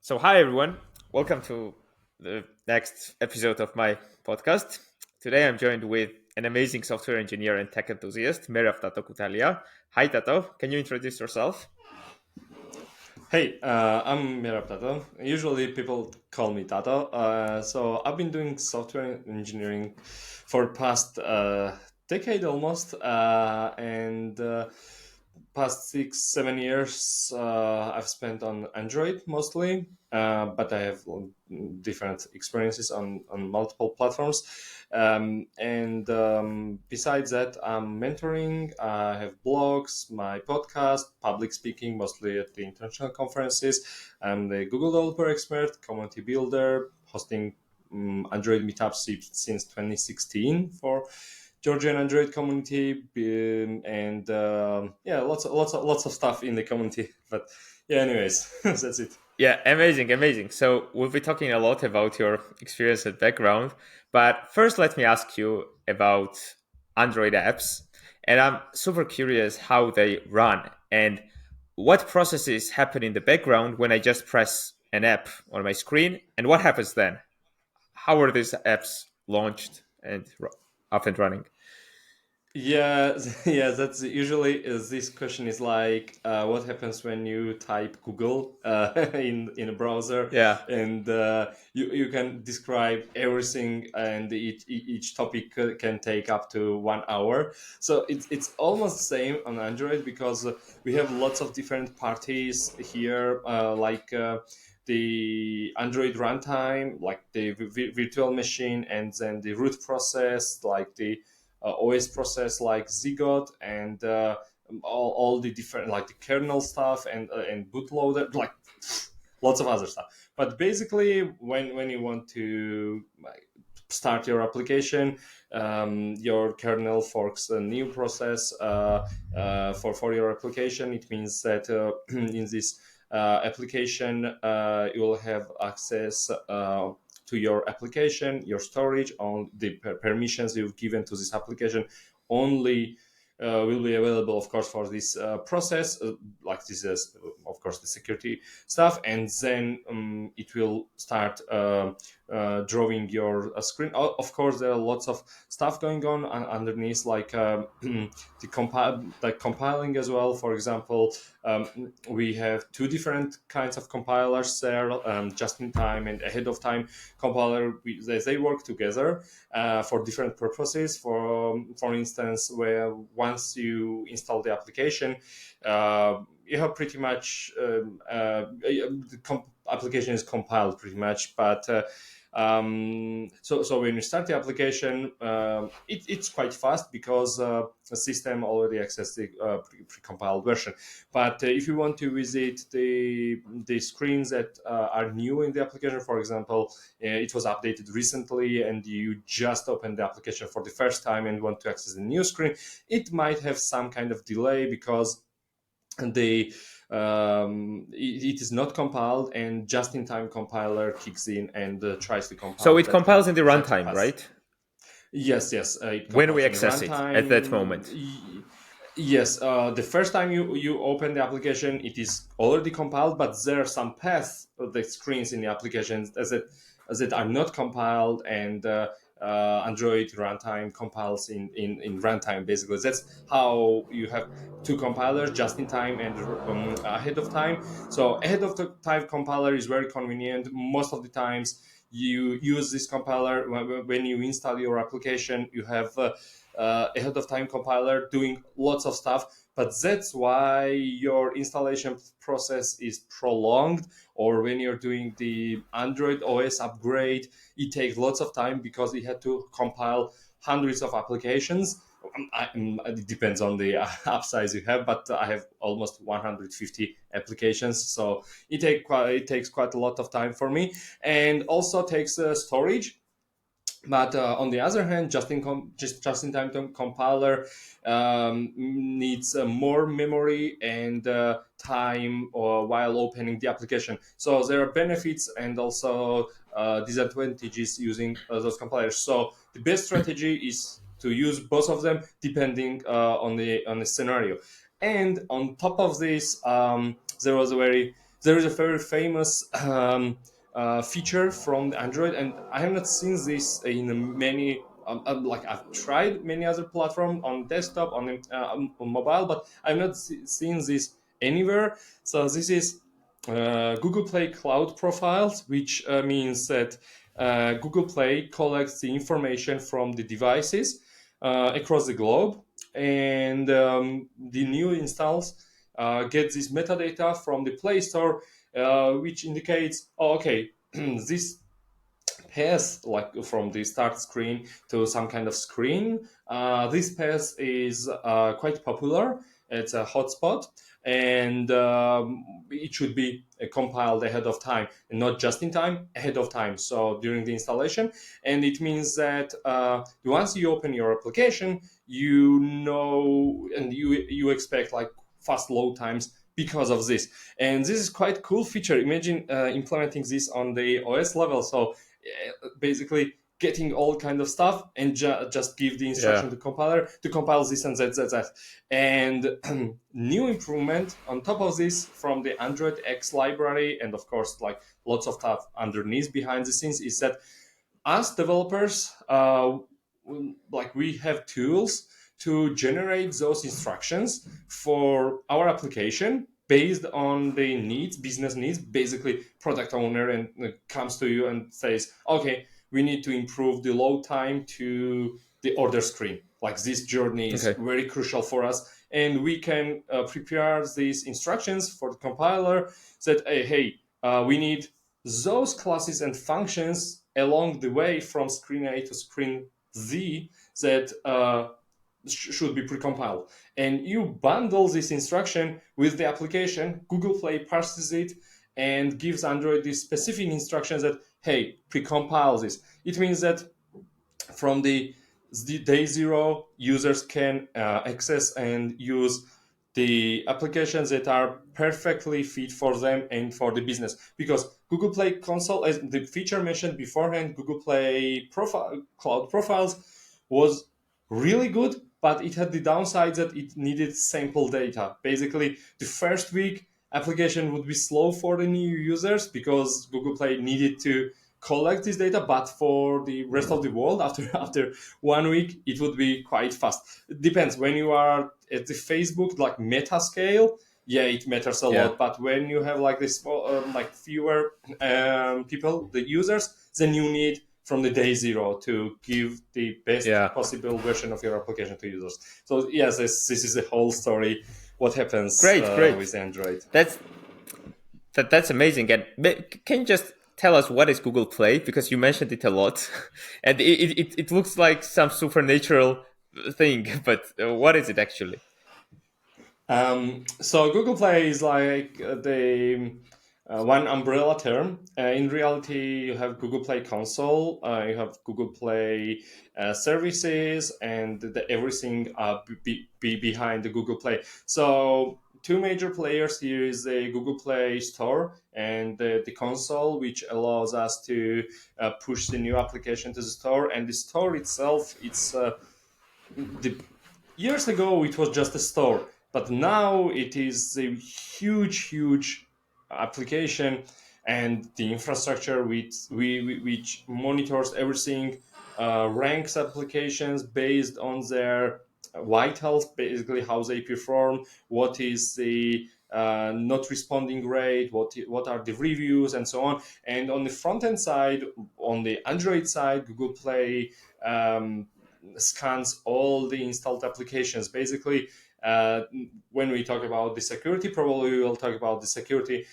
So, hi everyone. Welcome to the next episode of my podcast. Today I'm joined with an amazing software engineer and tech enthusiast, Merab Tato Kutalia. Hi Tato, can you introduce yourself? Hey, I'm Merab Tato. Usually people call me Tato. So I've been doing software engineering for past decade almost, and past 6, 7 years I've spent on Android mostly, but I have different experiences on multiple platforms. And besides that, I'm mentoring. I have blogs, my podcast, public speaking, mostly at the international conferences. I'm the Google developer expert, community builder, hosting Android meetups since 2016 for Georgian Android community, and yeah, lots of stuff in the community. But yeah, anyways, that's it. Yeah, amazing. So, we'll be talking a lot about your experience and background, but first let me ask you about Android apps. And I'm super curious how they run and what processes happen in the background when I just press an app on my screen and what happens then? How are these apps launched and up and running? Yeah, yeah, that's usually this question is like, what happens when you type Google in a browser, Yeah. and you can describe everything, and each topic can take up to 1 hour. So it's almost the same on Android because we have lots of different parties here, the Android runtime, like the virtual machine, and then the root process, like the OS process like Zygot, and all the different like the kernel stuff, and bootloader, like lots of other stuff. But basically, when you want to start your application, your kernel forks a new process for your application. It means that in this application, you will have access to your application, your storage, on the permissions you've given to this application only will be available, of course, for this process. Like this is, of course, the security stuff, and then it will start drawing your screen. Of course, there are lots of stuff going on underneath, like like compiling as well. For example, we have two different kinds of compilers there: just in time and ahead of time compiler. They work together for different purposes. For instance, where once you install the application, you have pretty much the application is compiled pretty much, but so when you start the application, it's quite fast because the system already accesses the pre-compiled version. But if you want to visit the screens that are new in the application, for example, it was updated recently, and you just opened the application for the first time and want to access the new screen, it might have some kind of delay because the it is not compiled, and just-in-time compiler kicks in and tries to So compile it compiles in the that runtime, pass. right? Yes, it When we compiles in the access it at that runtime. moment. Yes, the first time you open the application, it is already compiled, but there are some paths of the screens in the application as it are not compiled, and Android runtime compiles in runtime. Basically, that's how you have two compilers: just in time and ahead of time. So ahead of the time compiler is very convenient. Most of the times you use this compiler when you install your application. You have ahead of time compiler doing lots of stuff, but that's why your installation process is prolonged. Or when you're doing the Android OS upgrade, it takes lots of time because it had to compile hundreds of applications. It depends on the app size you have, but I have almost 150 applications, so it takes quite a lot of time for me, and also takes storage. But on the other hand, just-in-time compiler needs more memory and time while opening the application. So there are benefits and also disadvantages using those compilers. So the best strategy is to use both of them depending on the scenario. And on top of this, there was a very there is a very famous feature from the Android, and I have not seen this in many. Like I've tried many other platforms on desktop, on mobile, but I've not seen this anywhere. So this is Google Play Cloud Profiles, which means that Google Play collects the information from the devices across the globe, and the new installs get this metadata from the Play Store, which indicates, oh, okay, this path, like from the start screen to some kind of screen, this path is quite popular. It's a hotspot, and it should be compiled ahead of time, and not just in time, ahead of time. So during the installation, and it means that once you open your application, you know, and you expect like fast load times because of this. And this is quite cool feature. Imagine implementing this on the OS level. So basically getting all kind of stuff and just give the Yeah. instruction to compiler to compile this and that. And new improvement on top of this from the Android X library, and of course like lots of stuff underneath behind the scenes, is that us developers, like we have tools to generate those instructions for our application based on the needs, business needs. Basically, product owner and comes to you and says, "Okay, we need to improve the load time to the order screen. Like this journey is Okay. very crucial for us, and we can prepare these instructions for the compiler. That hey, we need those classes and functions along the way from screen A to screen Z that should be precompiled. And you bundle this instruction with the application. Google Play parses it and gives Android these specific instructions that, hey, precompile this. It means that from the day zero, users can access and use the applications that are perfectly fit for them and for the business. Because Google Play Console, as the feature mentioned beforehand, Google Play Cloud Profiles was really good, but it had the downside that it needed sample data. Basically, the first week, application would be slow for the new users because Google Play needed to collect this data, but for the rest of the world, after 1 week, it would be quite fast. It depends. When you are at the Facebook like meta scale, yeah, it matters a Yeah. lot. But when you have like this small, like fewer people, the users, then you need from the day zero to give the best Yeah. possible version of your application to users. So yes, this is the whole story. What happens Great. Great. with Android? That's that's amazing. And can you just tell us what is Google Play? Because you mentioned it a lot, and it looks like some supernatural thing. But what is it actually? So Google Play is like the one umbrella term. In reality, you have Google Play Console, you have Google Play services, and everything behind the Google Play. So two major players here is the Google Play Store and the console, which allows us to push the new application to the store. And the store itself, it's the years ago it was just a store, but now it is a huge application, and the infrastructure which monitors everything, ranks applications based on their vitals, basically how they perform, what is the not responding rate, what are the reviews, and so on. And on the front end side, on the Android side, Google Play scans all the installed applications. Basically, uh, when we talk about the security, probably we will talk about the security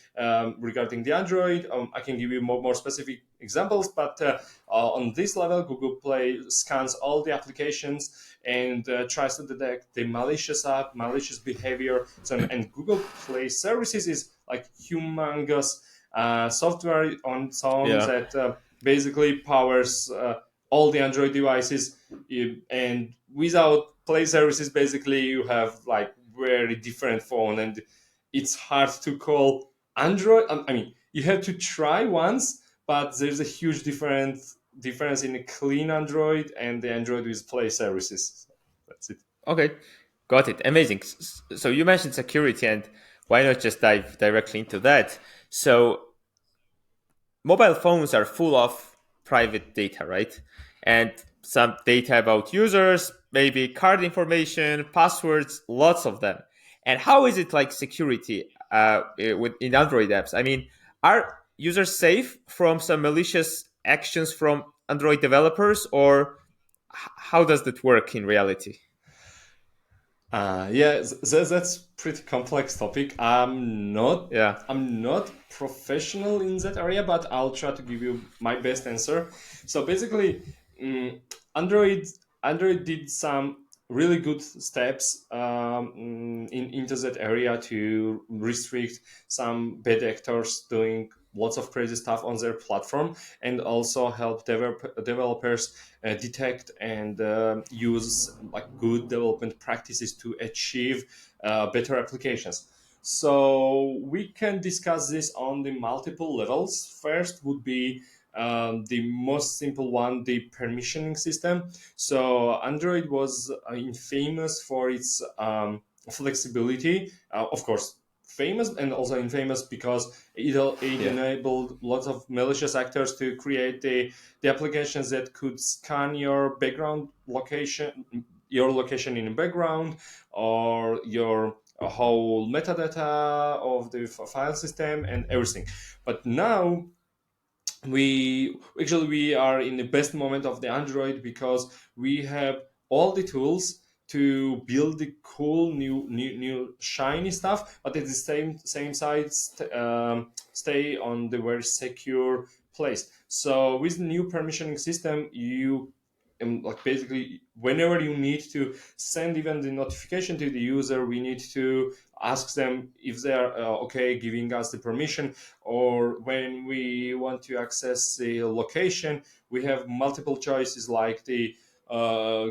regarding the Android. I can give you more specific examples, but on this level, Google Play scans all the applications and tries to detect the malicious app, malicious behavior. So, and Google Play Services is like humongous software on its own Yeah. that basically powers all the Android devices. And without Play Services, basically you have like very different phone, and it's hard to call Android. I mean, you have to try once, but there's a huge difference in a clean Android and the Android with Play Services. So that's it. Okay. Got it. Amazing. So you mentioned security, and why not just dive directly into that? So mobile phones are full of private data, right? And some data about users, maybe card information, passwords, lots of them. And how is it like security with in Android apps? I mean, are users safe from some malicious actions from Android developers, or how does that work in reality? Yeah, that's pretty complex topic. Yeah, I'm not professional in that area, but I'll try to give you my best answer. So basically, mm, Android Android did some really good steps into that area to restrict some bad actors doing lots of crazy stuff on their platform, and also help developers detect and use like good development practices to achieve better applications. So we can discuss this on the multiple levels. First would be the most simple one, the permissioning system. So Android was infamous for its flexibility. Of course, famous and also infamous because it yeah, enabled lots of malicious actors to create the applications that could scan your background location, your location in the background, or your whole metadata of the file system and everything. But now we are in the best moment of the Android because we have all the tools to build the cool new shiny stuff, but at the same side stay on the very secure place. So with the new permissioning system, you like basically whenever you need to send even the notification to the user, we need to ask them if they are okay giving us the permission. Or when we want to access the location, we have multiple choices like the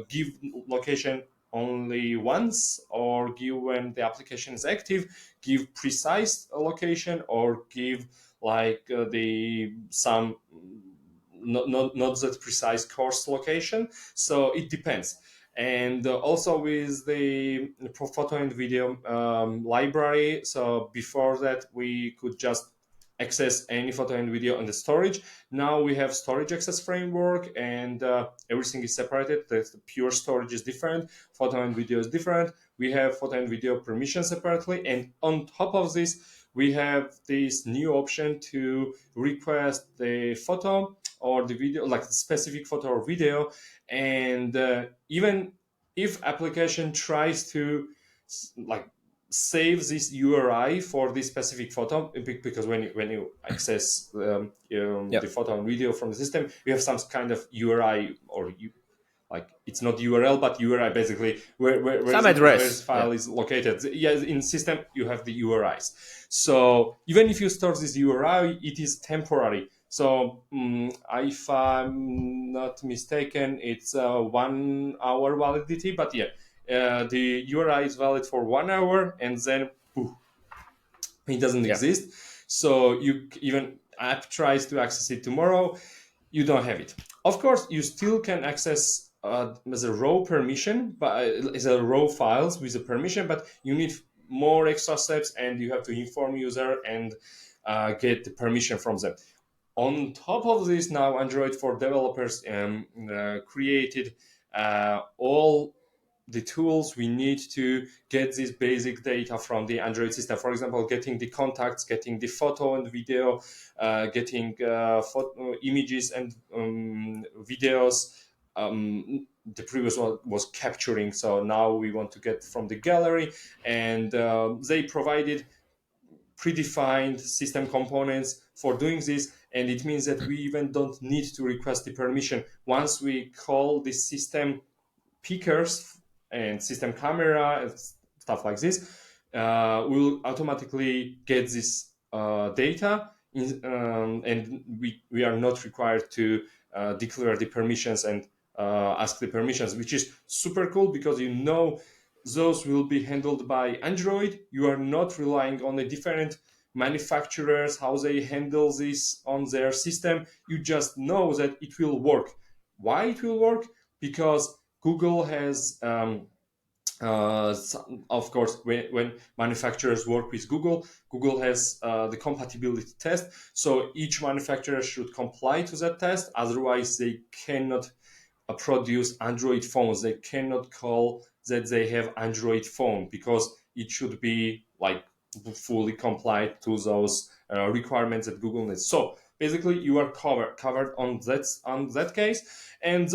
give location only once, or give when the application is active, give precise location, or give like the some not that precise course location. So it depends. And also with the photo and video library, so before that we could just access any photo and video on the storage. Now we have storage access framework, and everything is separated. The pure storage is different, photo and video is different. We have photo and video permission separately, and on top of this we have this new option to request the photo or the video, like the specific photo or video. And even if application tries to like save this URI for this specific photo, because when you access yeah. the photo and video from the system, you have some kind of URI, or you like it's not URL but URI, basically Some where this address. Yeah, file is located. Yeah, in system you have the URIs. So even if you store this URI, it is temporary. So if I'm not mistaken, it's 1 hour validity. But yeah, the URI is valid for 1 hour, and then poof, it doesn't yeah, exist. So you even app tries to access it tomorrow, you don't have it. Of course, you still can access as a raw permission, but as a raw files with a permission, but you need more extra steps, and you have to inform user and get the permission from them. On top of this, now Android for developers created all the tools we need to get this basic data from the Android system. For example, getting the contacts, getting the photo and video, getting images and videos. The previous one was capturing, so now we want to get from the gallery, and they provided predefined system components for doing this, and it means that we even don't need to request the permission. Once we call the system pickers and system camera and stuff like this, we'll automatically get this data and we are not required to declare the permissions and ask the permissions, which is super cool because those will be handled by Android. You are not relying on the different manufacturers, how they handle this on their system. You just know that it will work. Why it will work? Because Google has Of course, when manufacturers work with Google, Google has the compatibility test. So each manufacturer should comply to that test. Otherwise, they cannot produce Android phones. They cannot call that they have Android phone, because it should be like fully complied to those requirements that Google needs. So basically, you are covered on that case, and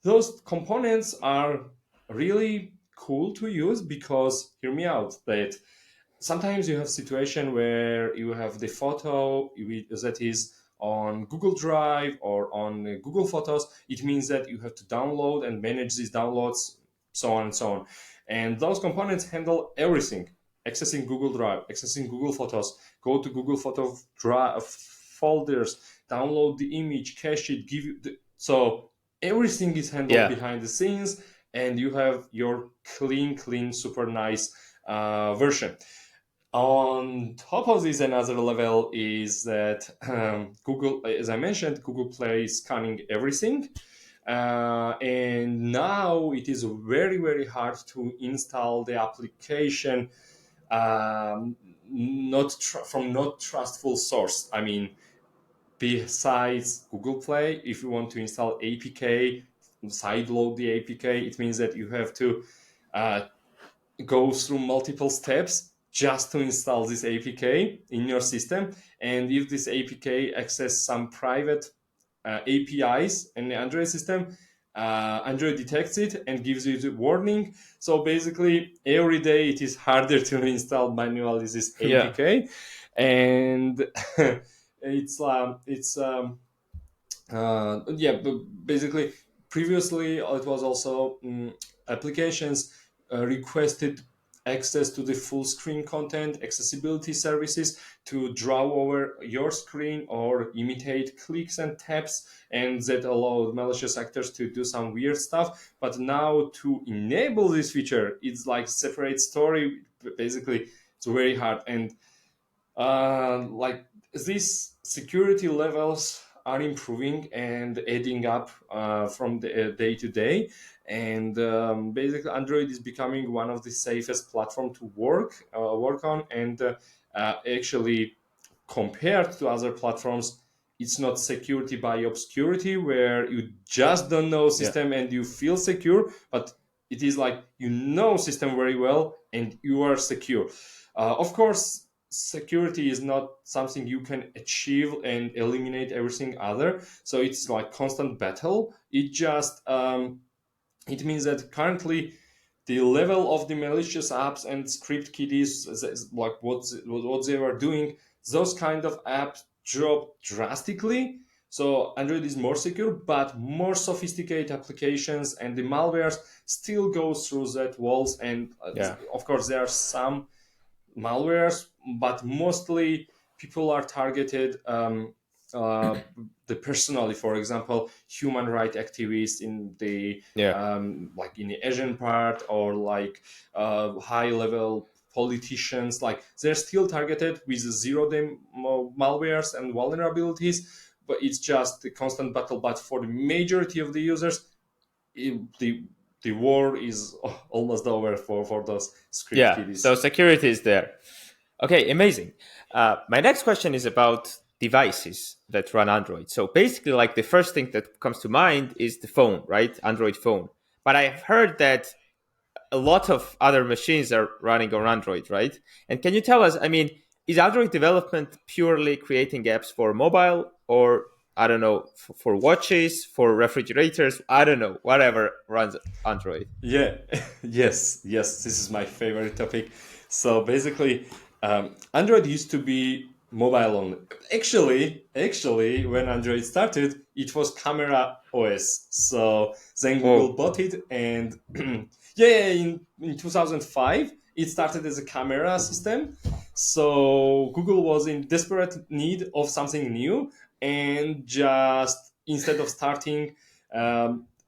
those components are really cool to use, because hear me out, that sometimes you have situation where you have the photo that is on Google Drive or on Google Photos. It means that you have to download and manage these downloads, so on and so on. And those components handle everything: accessing Google Drive, accessing Google Photos, go to Google Photo drive folders, download the image, cache it, give you so everything is handled Yeah. behind the scenes, and you have your clean, super nice version. On top of this, another level is that Google, as I mentioned, Google Play is scanning everything. And now it is very hard to install the application from not trustful source. I mean, besides Google Play, if you want to install APK, sideload the APK, it means that you have to uh, go through multiple steps just to install this APK in your system. And if this APK access some private APIs in the Android system, Android detects it and gives you the warning. So basically, every day it is harder to install manually this Yeah. APK, and it's yeah, but basically, previously it was also applications requested access to the full screen content, accessibility services to draw over your screen or imitate clicks and taps, and that allowed malicious actors to do some weird stuff. But now to enable this feature, it's like separate story. Basically, it's very hard, and like these security levels are improving and adding up from the day to day, and basically Android is becoming one of the safest platform to work on, and actually, compared to other platforms, it's not security by obscurity where you just don't know Yeah. system and you feel secure, but it is like you know system very well and you are secure. Of course, security is not something you can achieve and eliminate everything other, so it's like constant battle. It means that currently the level of the malicious apps and script kiddies, like what they were doing, those kind of apps drop drastically. So Android is more secure, but more sophisticated applications and the malwares still go through that walls. And Yeah. of course, there are some malwares, but mostly people are targeted uh, the personally. For example, human rights activists in the Yeah. like in the Asian part, or like high level politicians. Like they're still targeted with zero day malwares and vulnerabilities, but it's just a constant battle. But for the majority of the users, the war is almost over for those script Yeah. So kiddies. security is there. Okay, amazing. My next question is about devices that run Android. So basically, like the first thing that comes to mind is the phone, right? Android phone. But I've heard that a lot of other machines are running on Android, right? And can you tell us, I mean, is Android development purely creating apps for mobile, or I don't know, for watches, for refrigerators, I don't know, whatever runs Android? Yeah, yes. This is my favorite topic. So basically, Android used to be mobile only. Actually, when Android started, it was camera OS. So then Google Whoa. bought it, and yeah, in 2005, it started as a camera system. So Google was in desperate need of something new, and just instead of starting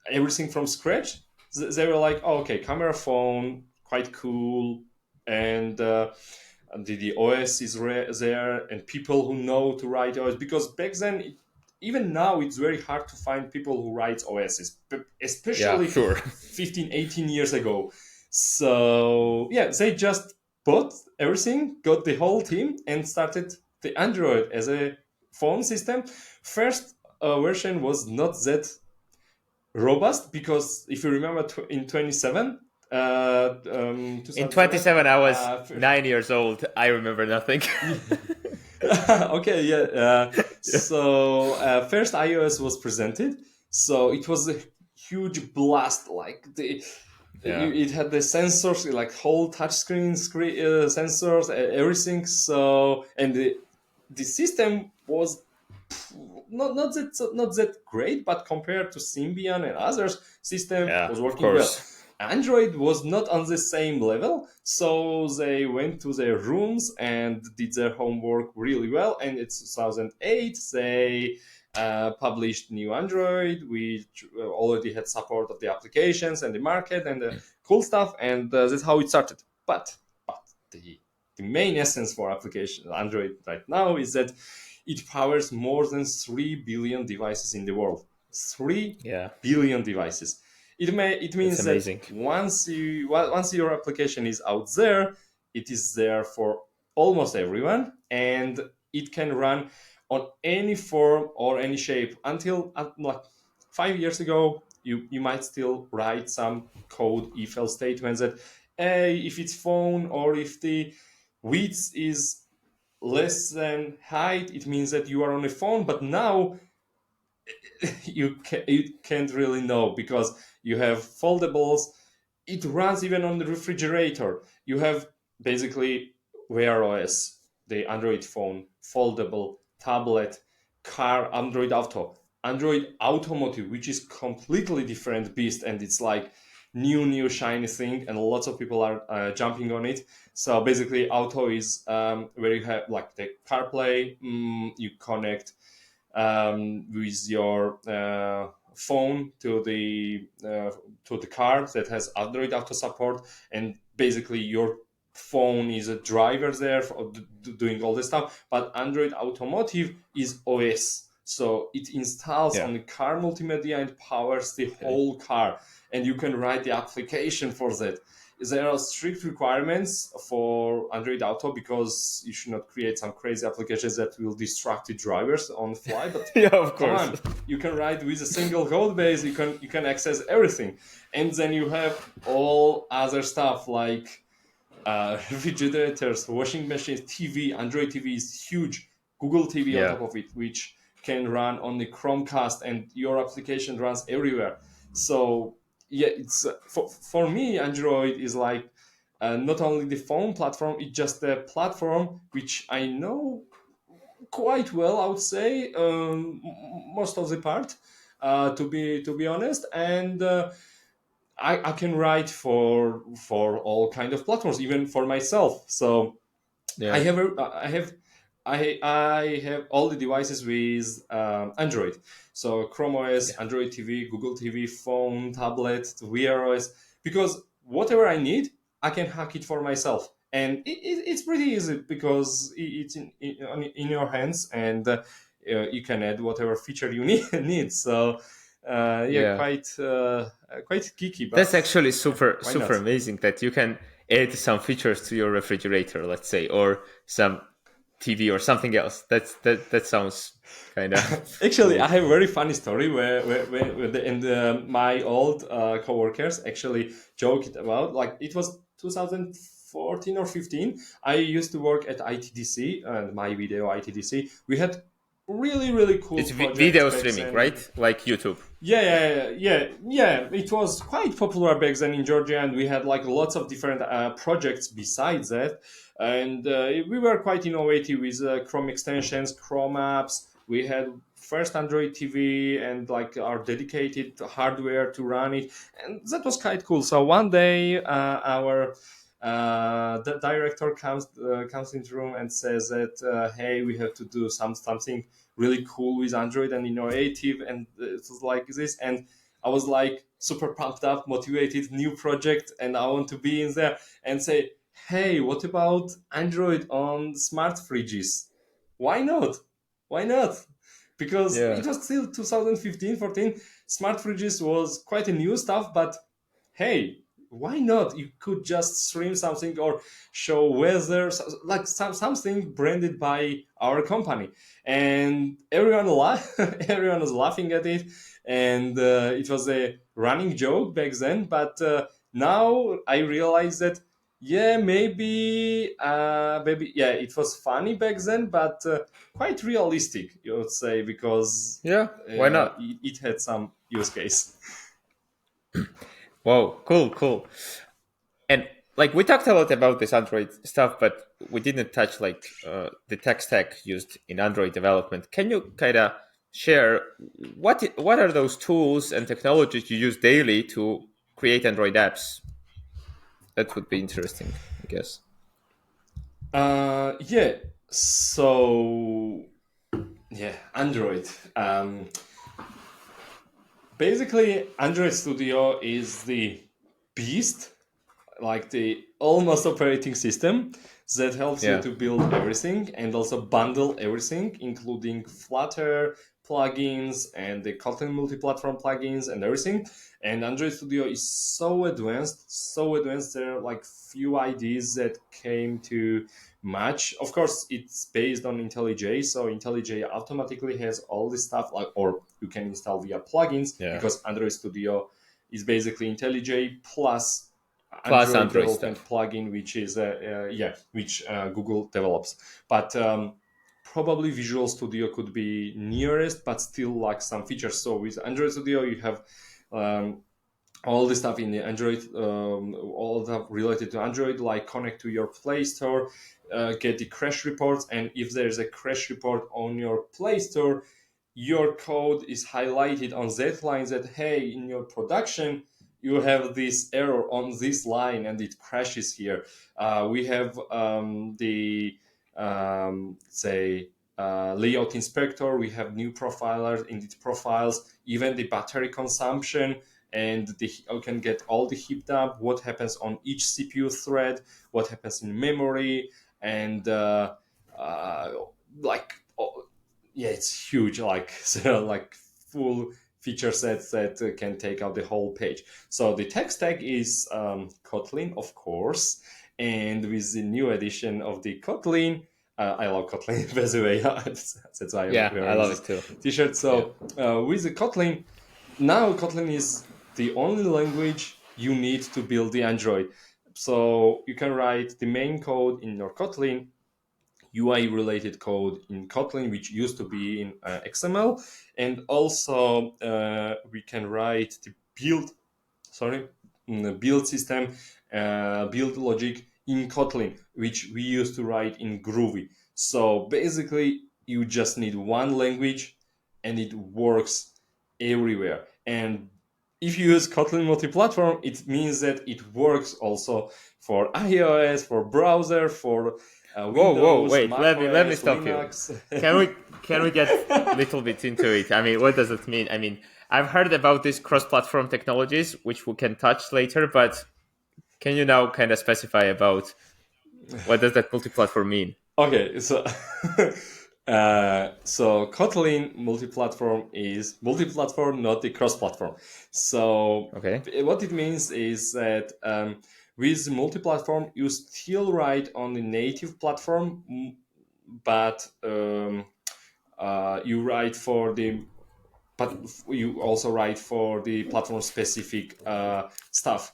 everything from scratch, they were like, oh, okay, camera phone, quite cool, and the OS is there, and people who know to write OS, because back then even now it's very hard to find people who write OSs, Yeah, especially sure. 15, 18 years ago. So yeah, they just bought everything, got the whole team, and started the Android as a phone system. First version was not that robust because if you remember in In 2007, 27, I was 9 years old. I remember nothing. okay, yeah. Yeah. First iOS was presented, so it was a huge blast. Like Yeah. it had the sensors, like whole touchscreen screen sensors, everything. So and the system was not that great, but compared to Symbian and others, system Yeah, was of working well. course. Android was not on the same level, so they went to their rooms and did their homework really well. And in 2008, they published new Android, which already had support of the applications and the market and the cool stuff, and that's how it started. But the main essence for application Android right now is that it powers more than 3 billion devices in the world. 3 Yeah, billion devices. It that's means that amazing. once your application is out there, it is there for almost everyone, and it can run on any form or any shape. Until like 5 years ago, you might still write some code if else statements that hey, if it's phone or if the width is less than height, it means that you are on a phone. But now you can't really know because you have foldables. It runs even on the refrigerator. You have basically Wear OS, the Android phone, foldable, tablet, car, Android Auto, Android Automotive, which is completely different beast, and it's like new shiny thing, and lots of people are jumping on it. So basically, Auto is where you have like the CarPlay. You connect with your phone to the car that has Android Auto support, and basically your phone is a driver there for doing all this stuff. But Android Automotive is OS, so it installs Yeah. on the car multimedia and powers the Okay. whole car, and you can write the application for that. There are strict requirements for Android Auto because you should not create some crazy applications that will distract the drivers on the fly. But Yeah, of come course. on, you can write with a single code base. You can access everything, and then you have all other stuff like refrigerators, washing machines, TV. Android TV is huge. Google TV on Yeah. top of it, which can run on the Chromecast, and your application runs everywhere. So yeah, it's for me, Android is like not only the phone platform; it's just a platform which I know quite well. I would say most of the part, to be honest, and I can write for all kind of platforms, even for myself. So I Yeah. have I have all the devices with Android. So Chrome OS, Yeah. Android TV, Google TV, phone, tablet, Wear OS. Because whatever I need, I can hack it for myself, and it's pretty easy because it's in your hands, and you can add whatever feature you need. So yeah, Yeah. quite geeky, but That's actually yeah, super why super not? amazing that you can add some features to your refrigerator, let's say, or some TV or something else. That sounds kind of Actually, I cool. have a very funny story where my old coworkers actually joked about, like, it was 2014 or 15. I used to work at ITDC and my video ITDC. We had really cool It's projects video back streaming, right? then. Like YouTube. Yeah. It was quite popular back then in Georgia, and we had like lots of different projects besides that. And we were quite innovative with Chrome extensions, Chrome apps. We had first Android TV and like our dedicated hardware to run it, and that was quite cool. So one day, our the director comes into the room and says that hey, we have to do something really cool with Android and innovative, and it was like this. And I was like super pumped up, motivated, new project, and I want to be in there and say, hey, what about Android on smart fridges? Why not? Why not? because Yeah. it was still 2015, 14. Smart fridges was quite a new stuff, but hey, why not? You could just stream something or show weather, like something branded by our company, and everyone everyone was laughing at it, and it was a running joke back then. But now I realize that yeah, maybe yeah, it was funny back then, but quite realistic, you would say, because Yeah. Why not? it had some use case. Whoa. Cool. Cool. And like we talked a lot about this Android stuff, but we didn't touch like the tech stack used in Android development. Can you kind of share what are those tools and technologies you use daily to create Android apps? That would be interesting, I guess. Yeah. So yeah, Android. Basically, Android Studio is the beast, like the almost operating system that helps you Yeah. to build everything and also bundle everything, including Flutter plugins and the Kotlin Multiplatform plugins and everything. And Android Studio is so advanced, so advanced. There are like few ideas that came to match. Of course, it's based on IntelliJ, so IntelliJ automatically has all this stuff, like, or you can install via plugins, Yeah. because Android Studio is basically IntelliJ plus Plus Android Android development stuff. plugin, which is which Google develops. But probably Visual Studio could be nearest, but still lacks some features. So with Android Studio, you have um, all the stuff in the Android, all the related to Android, like connect to your Play Store, get the crash reports, and if there's a crash report on your Play Store, your code is highlighted on that line that hey, in your production you have this error on this line and it crashes here. We have the say layout inspector. We have new profilers in its profiles, even the battery consumption, and you can get all the heap dump, what happens on each CPU thread, what happens in memory, and uh, like yeah, it's huge, like so like full feature sets that can take out the whole page. So the tech stack is Kotlin, of course, and with the new edition of the Kotlin, I love Kotlin, by the way. That's why I'm Yeah, I wearing love this it too. t-shirt. Yeah. So with the Kotlin, now Kotlin is the only language you need to build the Android. So you can write the main code in your Kotlin, UI related code in Kotlin, which used to be in XML, and also we can write the build system, build logic in Kotlin, which we used to write in Groovy. So basically, you just need one language, and it works everywhere. And if you use Kotlin multi-platform, it means that it works also for iOS, for browser, for Whoa, whoa, Windows, wait. Mac Let me OS, stop you. Linux. Can we can we get a little bit into it? I mean, what does it mean? I mean, I've heard about these cross-platform technologies, which we can touch later, but can you now kind of specify about what does that multi-platform mean? Okay, so so Kotlin multi-platform is multi-platform, not the cross-platform. So Okay. what it means is that with multi-platform, you still write on the native platform, but you write for the but you also write for the platform specific stuff.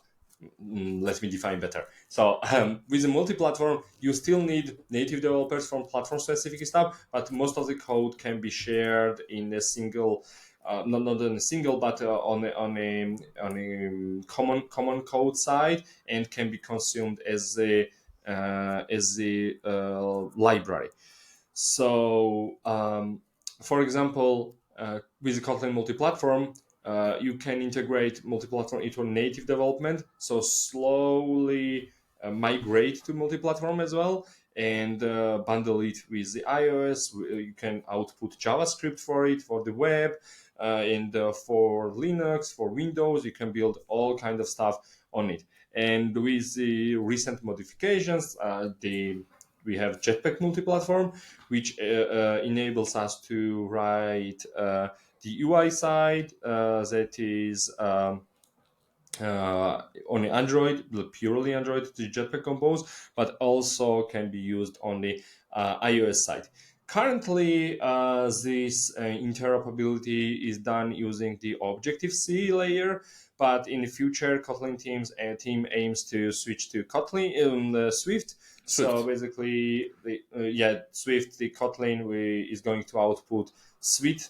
Let me define better. So with the multi-platform, you still need native developers from platform-specific stuff, but most of the code can be shared in a single, not on a single, but on a common code side, and can be consumed as a library. So, for example, with Kotlin multi-platform, you can integrate multi-platform into native development. So slowly migrate to multi-platform as well, and bundle it with the iOS. You can output JavaScript for it for the web, and for Linux, for Windows, you can build all kind of stuff on it. And with the recent modifications, the we have Jetpack Multiplatform, which enables us to write the UI side that is on Android, purely Android, the Jetpack Compose, but also can be used on the iOS side. Currently, this interoperability is done using the Objective-C layer, but in the future, Kotlin team aims to switch to Kotlin Swift. So Swift. basically, Swift, the Kotlin is going to output Swift,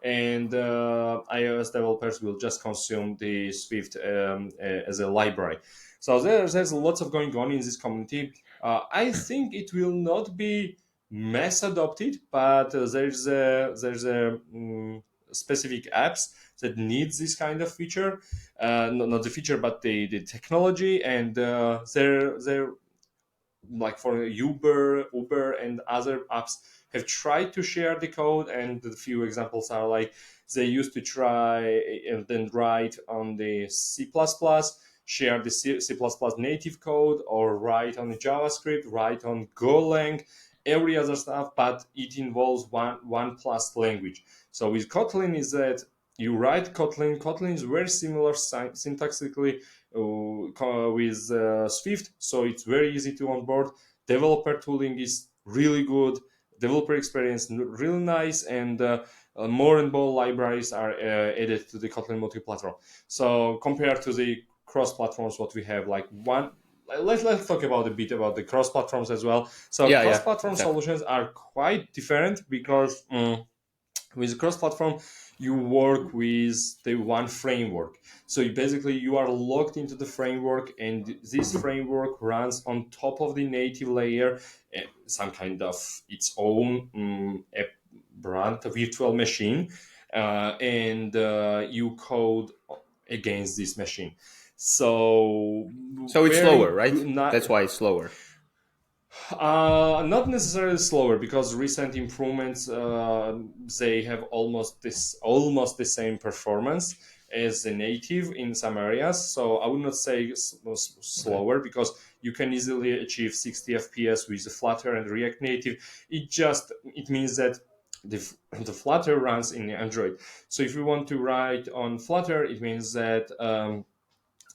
and iOS developers will just consume the Swift as a library. So there's lots of going on in this community. I think it will not be mass adopted, but there's a specific apps that needs this kind of feature, not the feature, but the technology, and they're like for Uber, and other apps have tried to share the code, and the few examples are like they used to try and then write on the C++, share the C++ native code, or write on the JavaScript, write on Golang, every other stuff, but it involves one plus language. So with Kotlin is that you write Kotlin. Kotlin is very similar syntactically with Swift, so it's very easy to onboard. Developer tooling is really good. Developer experience really nice, and more and more libraries are added to the Kotlin multi-platform. So compared to the cross platforms, what we have, like one. Let's talk about a bit about the cross platforms as well. So Yeah, cross-platform exactly. solutions are quite different because with cross-platform, you work with the one framework. So you are locked into the framework, and this framework runs on top of the native layer, some kind of its own brand, a virtual machine, and you code against this machine. So So it's slower, very right? good. Not, That's why it's slower. not necessarily slower, because recent improvements they have almost the same performance as the native in some areas. So I would not say Okay. slower, because you can easily achieve 60 FPS with the Flutter and React Native. It means that the Flutter runs in Android. So if you want to write on Flutter, it means that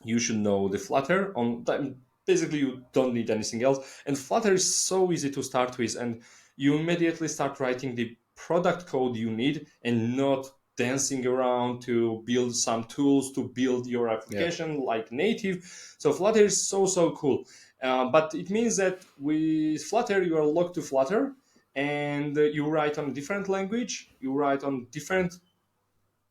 you should know the Flutter on basically you don't need anything else, and Flutter is so easy to start with, and you immediately start writing the product code you need, and not dancing around to build some tools to build your Yeah. application like native. So Flutter is so cool, but it means that with Flutter you are locked to Flutter, and you write on a different language, you write on different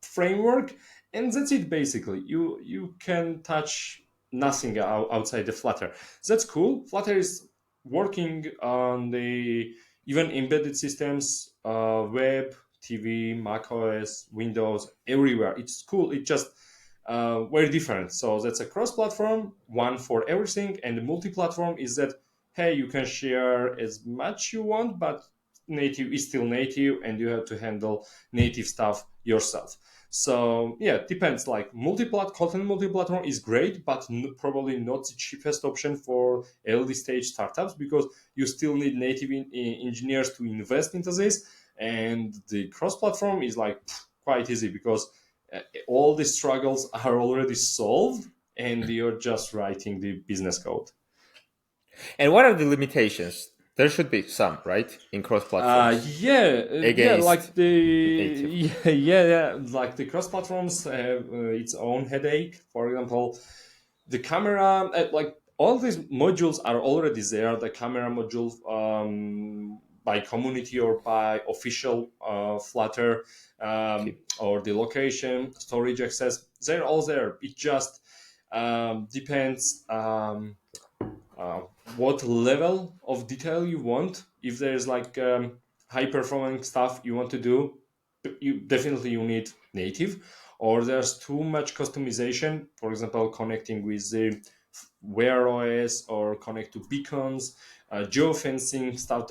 framework, and that's it. Basically, you can touch nothing outside the Flutter. That's cool. Flutter is working on the even embedded systems, web, TV, Mac OS, Windows, everywhere. It's cool. It just very different. So that's a cross-platform, one for everything, and the multi-platform is that, hey, you can share as much you want, but native is still native, and you have to handle native stuff yourself. So yeah, it depends. Like Kotlin multi-platform is great, but probably not the cheapest option for early stage startups, because you still need native engineers to invest into this. And the cross-platform is like quite easy, because all the struggles are already solved, and you're just writing the business code. And what are the limitations? There should be some, right, in cross platforms Yeah, against like the native. like the cross platforms have its own headache. For example, the camera, like all these modules are already there. The camera module, by community or by official Flutter, Okay. or the location, storage access, they're all there. It just depends. Uh, what level of detail you want. If there's like high performing stuff you want to do, you need native. Or there's too much customization, for example, connecting with the Wear OS, or connect to beacons, geofencing stuff,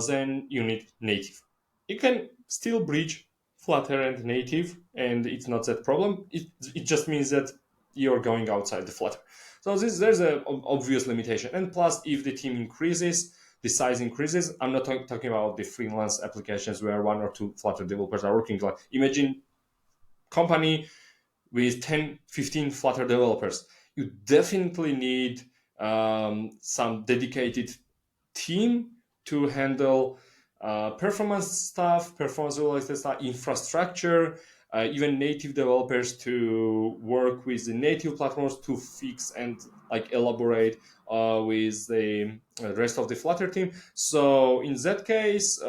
then you need native. You can still bridge Flutter and native, and it's not that problem. It just means that you're going outside the Flutter. So there's a obvious limitation. And plus, if the team increases, the size increases. I'm not talking about the freelance applications where one or two Flutter developers are working. Like imagine company with 10, 15 Flutter developers. You definitely need some dedicated team to handle performance stuff, performance related stuff, infrastructure, even native developers to work with the native platforms to fix and like elaborate with the rest of the Flutter team. So in that case,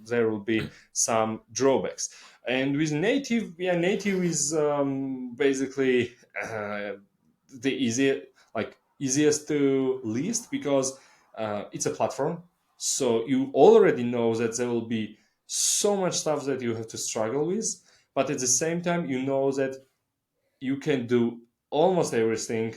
there will be some drawbacks. And with native, native is basically the easiest to list because it's a platform. So you already know that there will be so much stuff that you have to struggle with, but at the same time, you know that you can do almost everything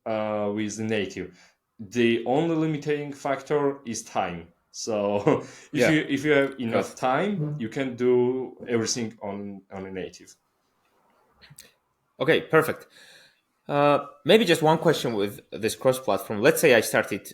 with the native. The only limiting factor is time. So Yeah, if you have got enough it. time, you can do everything on a native. Okay, perfect. Maybe just one question with this cross-platform. Let's say I started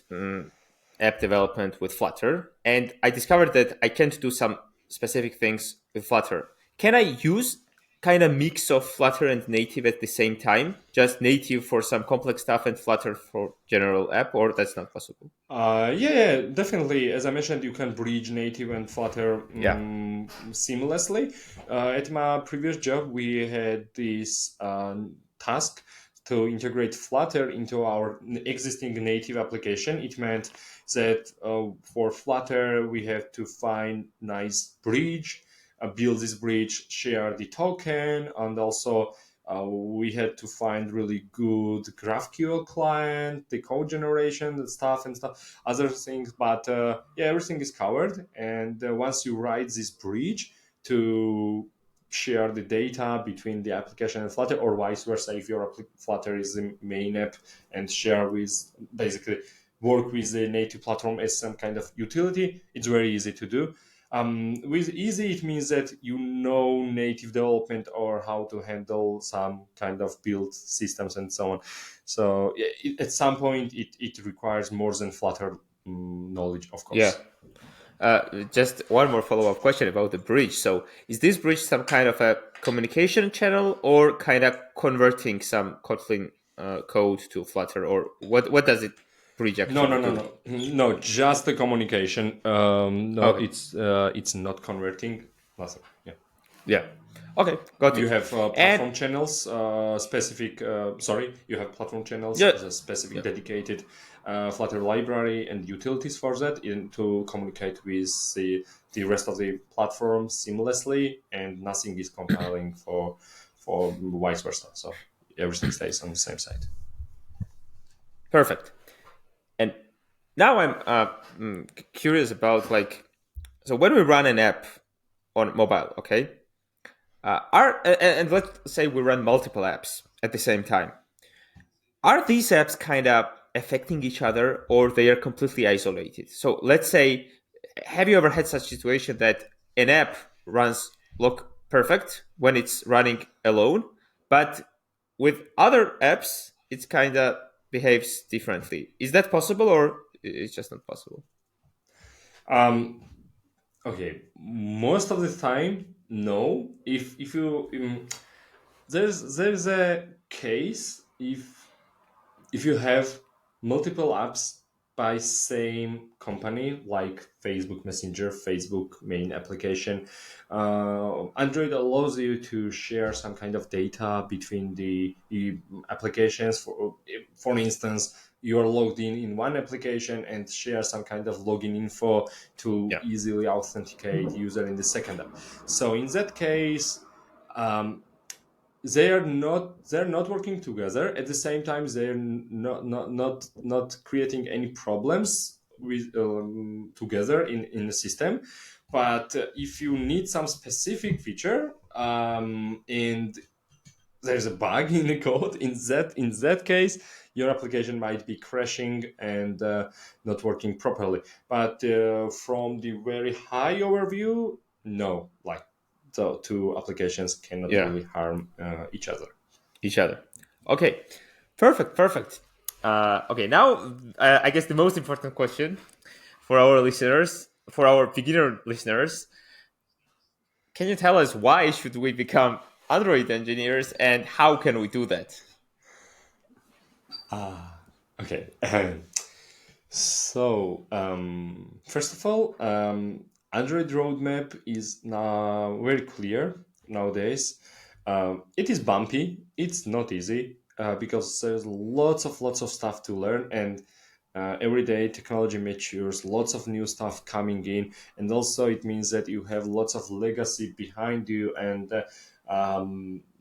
app development with Flutter, and I discovered that I can't do some specific things with Flutter. Can I use kind of mix of Flutter and native at the same time? Just native for some complex stuff and Flutter for general app, or that's not possible? Definitely. As I mentioned, you can bridge native and Flutter Yeah. seamlessly. At my previous job, we had this task to integrate Flutter into our existing native application. It meant that for Flutter, we have to find nice bridge, build this bridge, share the token, and also we had to find really good GraphQL client, the code generation, the stuff and stuff, other things. But everything is covered. And once you write this bridge to share the data between the application and Flutter, or vice versa, if your Flutter is the main app and share with basically work with the native platform as some kind of utility, it's very easy to do. With easy, it means that you know native development or how to handle some kind of build systems and so on. So at some point, it requires more than Flutter knowledge, of Yeah. course. Just one more follow-up question about the bridge. So, is this bridge some kind of a communication channel, or kind of converting some Kotlin code to Flutter, or what does it bridge No, actually no, no, do? no, no. Just the communication. No, Okay. it's not converting. Nothing. Yeah. Yeah. Okay. Got You it. have And platform channels, specific. Sorry, you have platform channels, yeah, the specific yeah, dedicated Flutter library and utilities for that, to communicate with the rest of the platform seamlessly, and nothing is compiling for vice versa. So everything stays on the same side. perfect. And now I'm curious about like, so when we run an app on mobile, okay, and let's say we run multiple apps at the same time. Are these apps kind of affecting each other, or they are completely isolated? So let's say, have you ever had such situation that an app runs look perfect when it's running alone, but with other apps it's kind of behaves differently? Is that possible, or it's just not possible? Um, okay, most of the time, no. If you there's a case if you have multiple apps by same company, like Facebook Messenger, Facebook main application, Android allows you to share some kind of data between the applications. For instance, you are logged in one application and share some kind of login info to Yeah. easily authenticate user in the second app. So in that case, um, they're not working together. At the same time, they're not creating any problems with together in the system. But if you need some specific feature, and there's a bug in the code, in that case, your application might be crashing and not working properly. But from the very high overview, no, like the two applications cannot Yeah. really harm each other. Each other. Okay. Perfect, perfect. Okay, now I guess the most important question for our listeners, for our beginner listeners, can you tell us why should we become Android engineers and how can we do that? Okay. First of all, Android roadmap is now very clear nowadays. It is bumpy. It's not easy because there's lots of stuff to learn, and every day technology matures. Lots of new stuff coming in, and also it means that you have lots of legacy behind you, and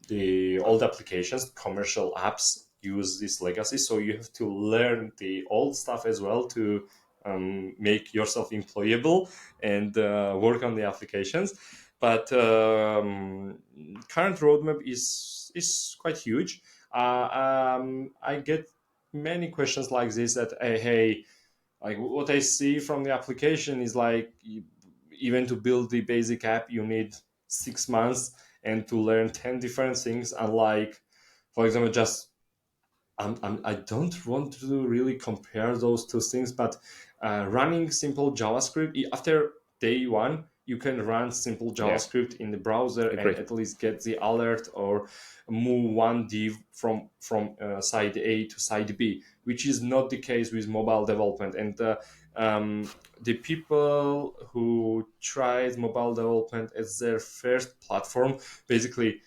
the old applications, commercial apps use this legacy, so you have to learn the old stuff as well to make yourself employable and work on the applications. But current roadmap is quite huge. I get many questions like this that hey, like what I see from the application is like even to build the basic app you need 6 months and to learn 10 different things, unlike for example just I don't want to really compare those two things, but running simple JavaScript after day one, you can run simple Yeah, JavaScript in the browser and agree. at least get the alert or move one div from side A to side B, which is not the case with mobile development. And the people who tried mobile development as their first platform, basically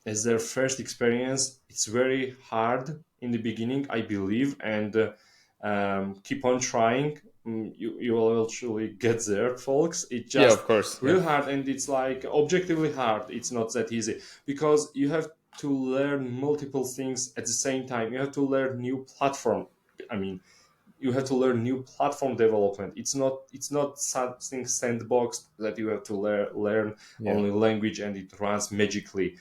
as their first experience, it's very hard in the beginning, I believe, and keep on trying. You will actually get there, folks. It's Yeah, just of course. Yeah. real hard, and it's like objectively hard. It's not that easy because you have to learn multiple things at the same time. You have to learn new platform. I mean, you have to learn new platform development. It's not something sandboxed that you have to learn Yeah. only language and it runs magically.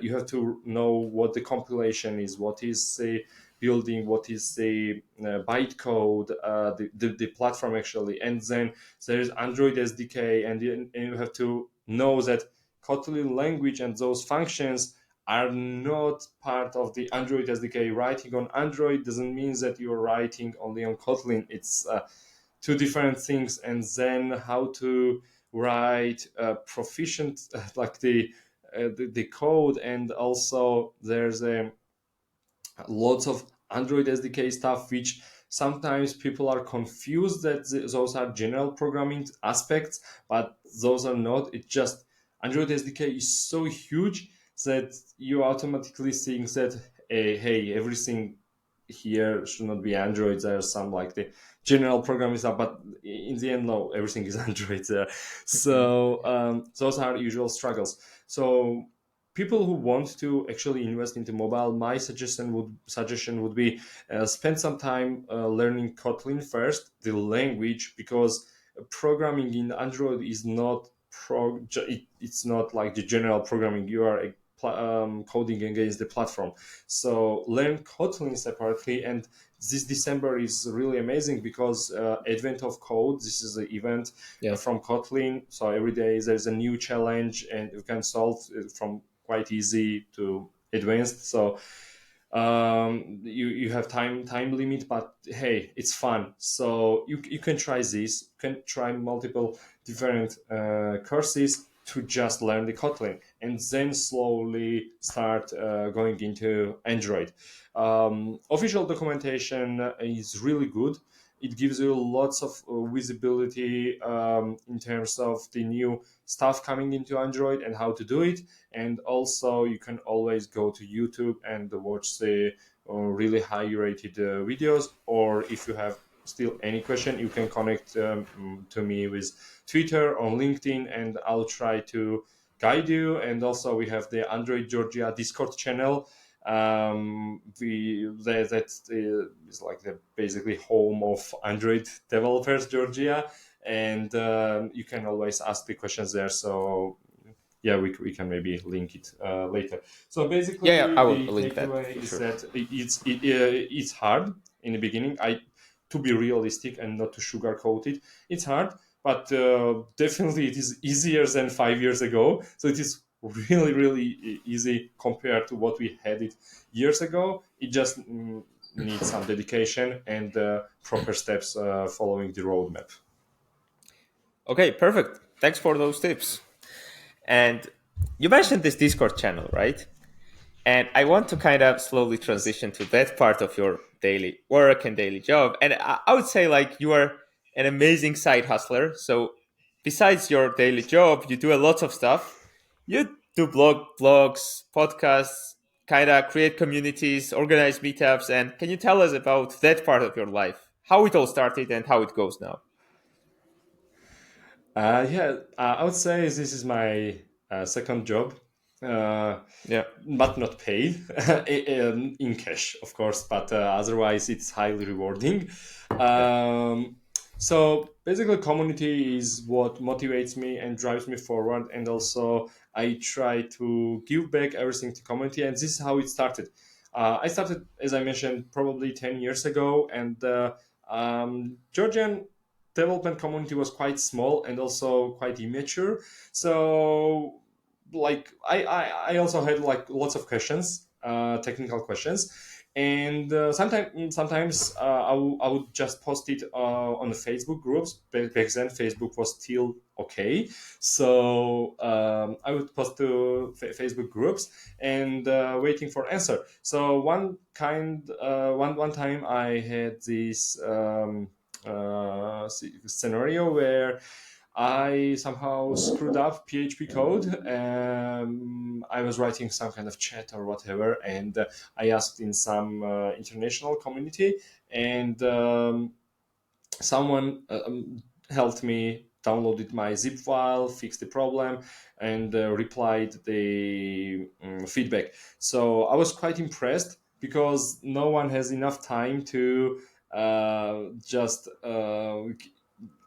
You have to know what the compilation is, what is the building, what is the bytecode, the platform actually, and then there is Android SDK, and you have to know that Kotlin language and those functions are not part of the Android SDK. Writing on Android doesn't mean that you're writing only on Kotlin. It's two different things. And then how to write proficient, like the code, and also there's a lots of Android SDK stuff, which sometimes people are confused that those are general programming aspects, but those are not. It's just Android SDK is so huge that you automatically think that hey, everything here should not be Android. There's some like the general programming stuff, but in the end, no, everything is Android there. Mhm. So those are usual struggles. So people who want to actually invest into mobile, my suggestion would be spend some time learning Kotlin first, the language, because programming in Android is not it's not like the general programming. You are coding against the platform. So learn Kotlin separately, and this December is really amazing because Advent of Code. This is an event Yeah. from Kotlin. So every day there's a new challenge, and you can solve it from quite easy to advanced. So you have time limit, but hey, it's fun. So you can try this. You can try multiple different courses to just learn the Kotlin, and then slowly start going into Android. Official documentation is really good. It gives you lots of visibility in terms of the new stuff coming into Android and how to do it. And also, you can always go to YouTube and watch the really high rated videos. Or if you have still any question, you can connect to me with Twitter or LinkedIn, and I'll try to guide you. And also, we have the Android Georgia Discord channel. That is like the basically home of Android developers, Georgia, and you can always ask the questions there. So yeah, we can maybe link it later. So Yeah, yeah, basically, I will the link that takeaway for is sure. that it's hard in the beginning. To be realistic and not to sugarcoat it, it's hard, but definitely it is easier than 5 years ago. So it is really easy compared to what we had it years ago. It just needs some dedication and proper steps following the roadmap. Okay, perfect. Thanks for those tips. And you mentioned this Discord channel, right? And I want to kind of slowly Yes. transition to that part of your daily work and daily job. And I would say, like, you are an amazing side hustler. So, besides your daily job, you do a lot of stuff. You do blogs, podcasts, kind of create communities, organize meetups. And can you tell us about that part of your life? How it all started and how it goes now? Yeah, I would say this is my second job, uh, Yeah. but not paid in cash, of course. But otherwise, it's highly rewarding. Yeah. Um, so basically, community is what motivates me and drives me forward, and also I try to give back everything to community, and this is how it started. I started, as I mentioned, probably 10 years ago, and Georgian development community was quite small and also quite immature. So like I also had like lots of questions, technical questions, and sometimes I would just post it on the Facebook groups. Back then Facebook was still okay, so I would post to Facebook groups and waiting for answer. So one time I had this scenario where I somehow screwed up PHP code. I was writing some kind of chat or whatever, and I asked in some international community, and someone helped me, downloaded my zip file, fixed the problem, and replied the feedback. So I was quite impressed because no one has enough time to just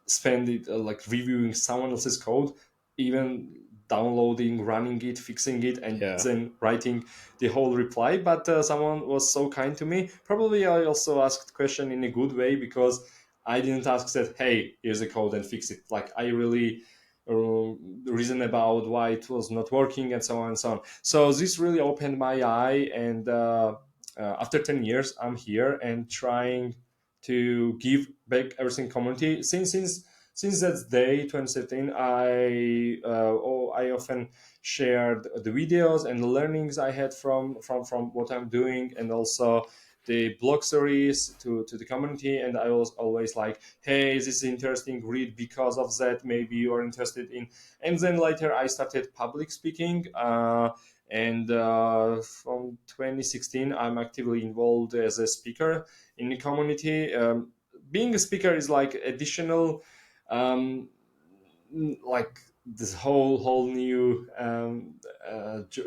spend it like reviewing someone else's code, even downloading, running it, fixing it, and Yeah. then writing the whole reply. But someone was so kind to me. Probably I also asked question in a good way because I didn't ask that, hey, here's the code and fix it. Like I really reason about why it was not working and so on and so on. So this really opened my eye, and after 10 years I'm here and trying to give back everything community. Since that day 2017, I often shared the videos and the learnings I had from what I'm doing, and also the blog stories to the community. And I was always like, hey, this is interesting, read because of that, maybe you are interested in. And then later I started public speaking, and from 2016 I'm actively involved as a speaker in the community. Being a speaker is like additional, um, like this whole new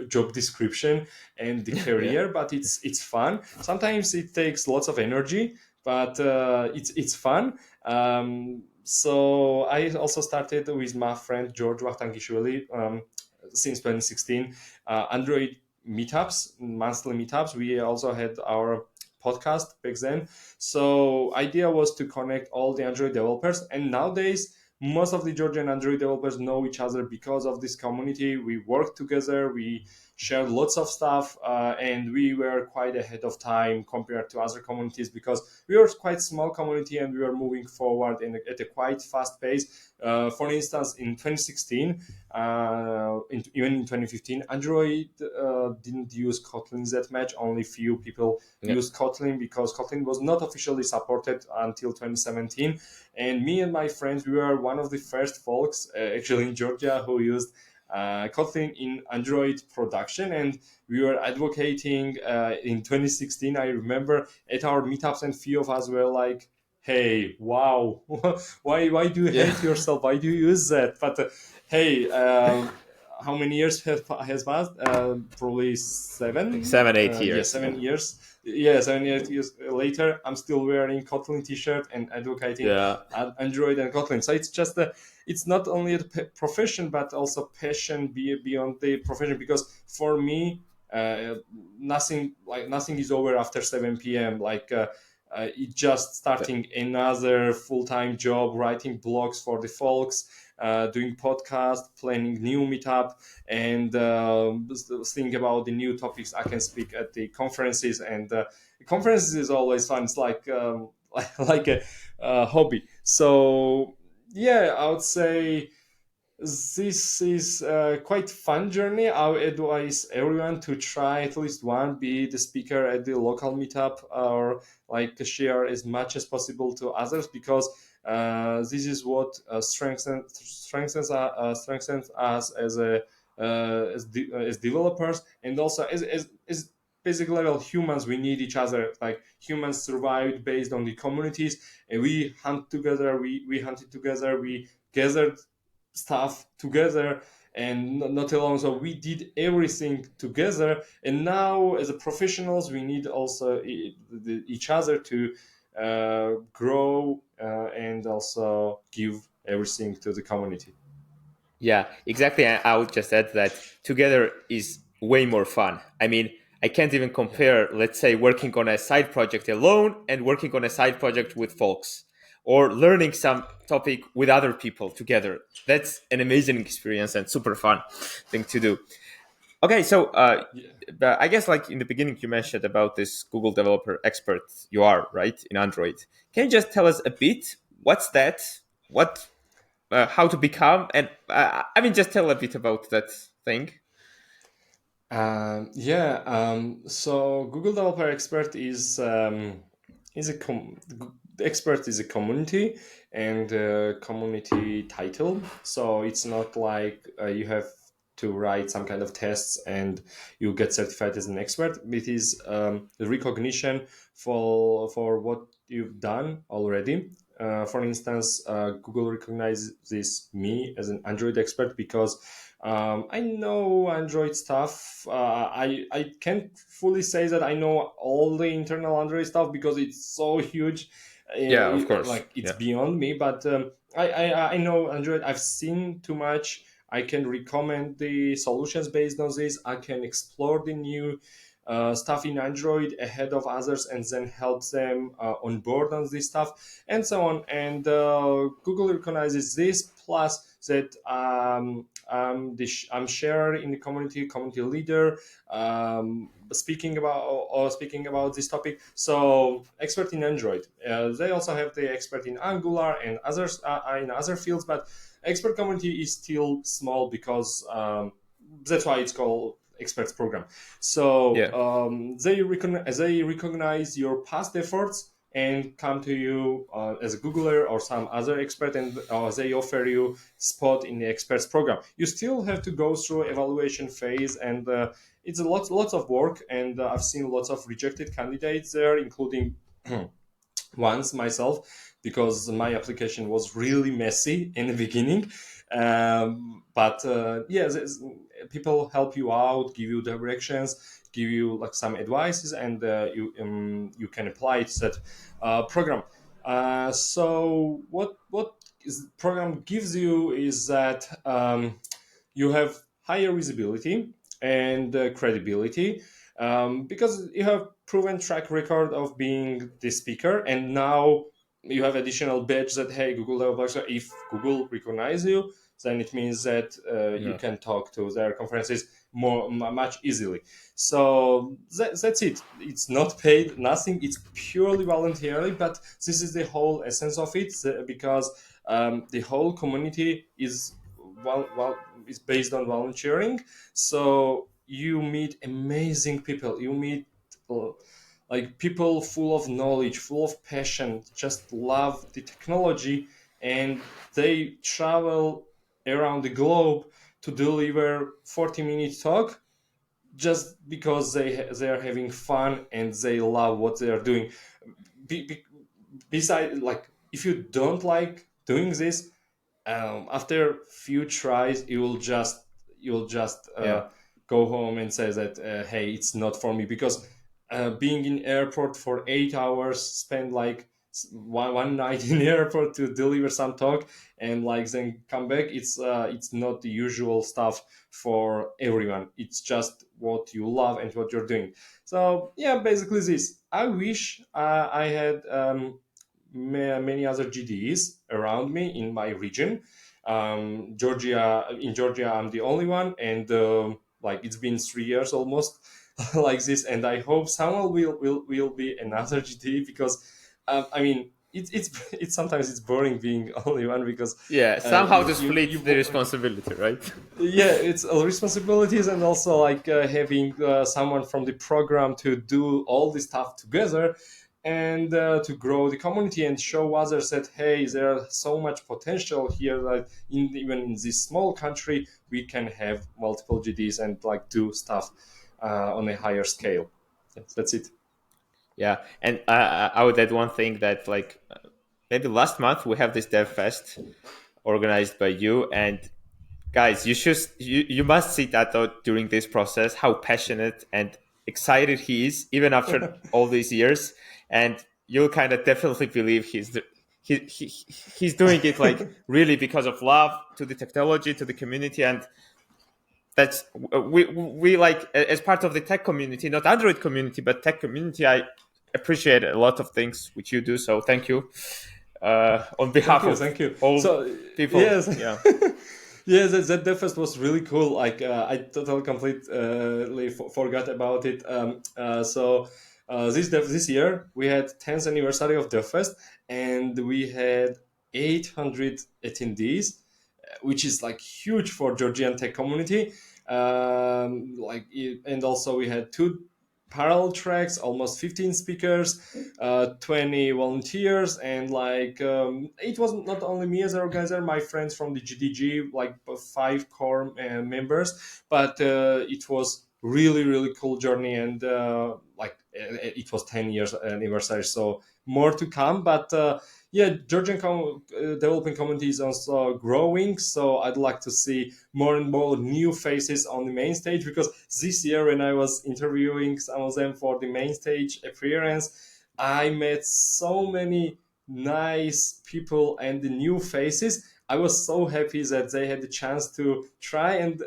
job description and the Yeah. career, but it's fun. Sometimes it takes lots of energy, but it's fun. So I also started with my friend George Wachtangishvili since 2016, Android meetups, monthly meetups. We also had our podcast back then. So idea was to connect all the Android developers, and nowadays most of the Georgian Android developers know each other because of this community. We work together, we shared lots of stuff, and we were quite ahead of time compared to other communities because we were quite small community and we were moving forward at a quite fast pace. For instance, in 2016, even in 2015, Android didn't use Kotlin that much. Only few people Yeah. used Kotlin because Kotlin was not officially supported until 2017. And me and my friends, we were one of the first folks actually in Georgia who used Kotlin in Android production, and we were advocating in 2016. I remember at our meetups, and few of us were like, "Hey, wow, why do you Yeah. hate yourself? Why do you use that?" But hey, how many years has passed? Probably Like seven. 7, 8 years. 7 years. Yeah, 7 years later, I'm still wearing Kotlin T-shirt and advocating Yeah. Android and Kotlin. So it's just it's not only a profession but also passion beyond the profession. Because for me, nothing is over after 7 p.m. Like It just starting another full-time job, writing blogs for the folks, doing podcast, planning new meetup, and think about the new topics I can speak at the conferences. And conferences is always fun. It's like like a hobby. So yeah, I would say this is a quite fun journey. I would advise everyone to try at least one, be the speaker at the local meetup, or like share as much as possible to others, because this is what strengthens us as a as developers, and also as basic level humans. We need each other. Like humans survived based on the communities, and we hunt together. We hunted together. We gathered stuff together, and not alone. So we did everything together, and now as a professionals we need also each other to grow and also give everything to the community. Yeah, exactly. I would just add that together is way more fun. I mean, I can't even compare, let's say, working on a side project alone and working on a side project with folks, or learning some topic with other people together. That's an amazing experience and super fun thing to do. Okay, so Yeah. but I guess like in the beginning you mentioned about this Google Developer Expert you are, right, in Android. Can you just tell us a bit what's that? What how to become, and I mean, just tell a bit about that thing. So Google Developer Expert is expert is a community, and community title. So it's not like you have to write some kind of tests and you get certified as an expert. It is the recognition for what you've done already. For instance, Google recognizes me as an Android expert because I know Android stuff. I can't fully say that I know all the internal Android stuff because it's so huge. Yeah, of course. Like it's Yeah. beyond me. But I know Android. I've seen too much. I can recommend the solutions based on this. I can explore the new stuff in Android ahead of others, and then help them on board on this stuff, and so on. And Google recognizes this, plus that I'm sharer in the community leader, speaking about this topic. So expert in Android. They also have the expert in Angular and others in other fields, but expert community is still small because that's why it's called experts program. So Yeah. they recognize your past efforts and come to you as a Googler or some other expert, and they offer you spot in the experts program. You still have to go through evaluation phase, and it's a lots of work. And I've seen lots of rejected candidates there, including once myself, because my application was really messy in the beginning. But yeah, people help you out, give you directions, give you like some advices, and you can apply it to that program. So what is program gives you is that you have higher visibility and credibility, because you have proven track record of being the speaker, and now you have additional badge that, hey, Google developer, if Google recognize you, then it means that you Yeah. can talk to their conferences much easily. So that's it. It's not paid, nothing. It's purely voluntary, but this is the whole essence of it, because the whole community is based on volunteering. So you meet amazing people. You meet uh, like people full of knowledge, full of passion, just love the technology, and they travel around the globe to deliver 40-minute talk just because they are having fun and they love what they are doing. Be, be, Beside, like, if you don't like doing this, after few tries you'll just Yeah. go home and say that, hey, it's not for me, because being in airport for 8 hours, spend like one night in airport to deliver some talk, and like then come back, it's not the usual stuff for everyone. It's just what you love and what you're doing. So yeah, basically this. I wish I had many other GDEs around me in my region. Georgia, in Georgia, I'm the only one, and like it's been 3 years almost like this, and I hope someone will be another GDE, because I mean it's sometimes it's boring being only one, because Yeah, somehow to split the you responsibility, right? yeah, it's responsibilities, and also like having someone from the program to do all this stuff together, and to grow the community and show others that hey, there's so much potential here, that even in this small country we can have multiple GDs and like do stuff on a higher scale. Yes, that's it. Yeah, and I would add one thing that like maybe last month we have this DevFest organized by you, and guys, you must see Tato during this process, how passionate and excited he is, even after all these years, and you'll kind of definitely believe he's doing it like really because of love to the technology, to the community, and that's we like as part of the tech community, not Android community, but tech community. I appreciate a lot of things which you do, so thank you on behalf of Thank you. all So people. yes. Yeah. Yeah, that DevFest was really cool. Like I totally completely forgot about it. This year we had 10th anniversary of DevFest, and we had 800 attendees, which is like huge for Georgian tech community. And also we had two parallel tracks, almost 15 speakers, 20 volunteers, and it was not only me as an organizer, my friends from the GDG, like 5 core members, but it was really cool journey, and it was 10 years anniversary, so more to come. But yeah, Georgian developing community is also growing, so I'd like to see more and more new faces on the main stage, because this year when I was interviewing some of them for the main stage appearance, I met so many nice people and the new faces. I was so happy that they had the chance to try, and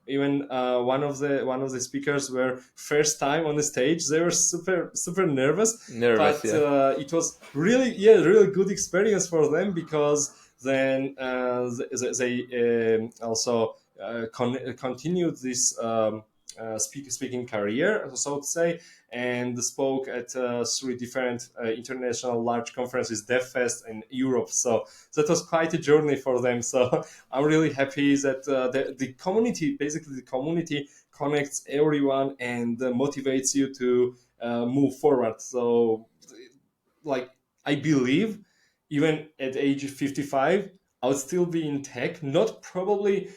even one of the speakers were first time on the stage. They were super nervous, Nervous, but yeah. it was really good experience for them, because then they also continued this speaking career, so to say, and spoke at 3 different international large conferences, DevFest in Europe. So that was quite a journey for them. So I'm really happy that the community, basically the community, connects everyone and motivates you to move forward. So like I believe even at age 55 I would still be in tech, not probably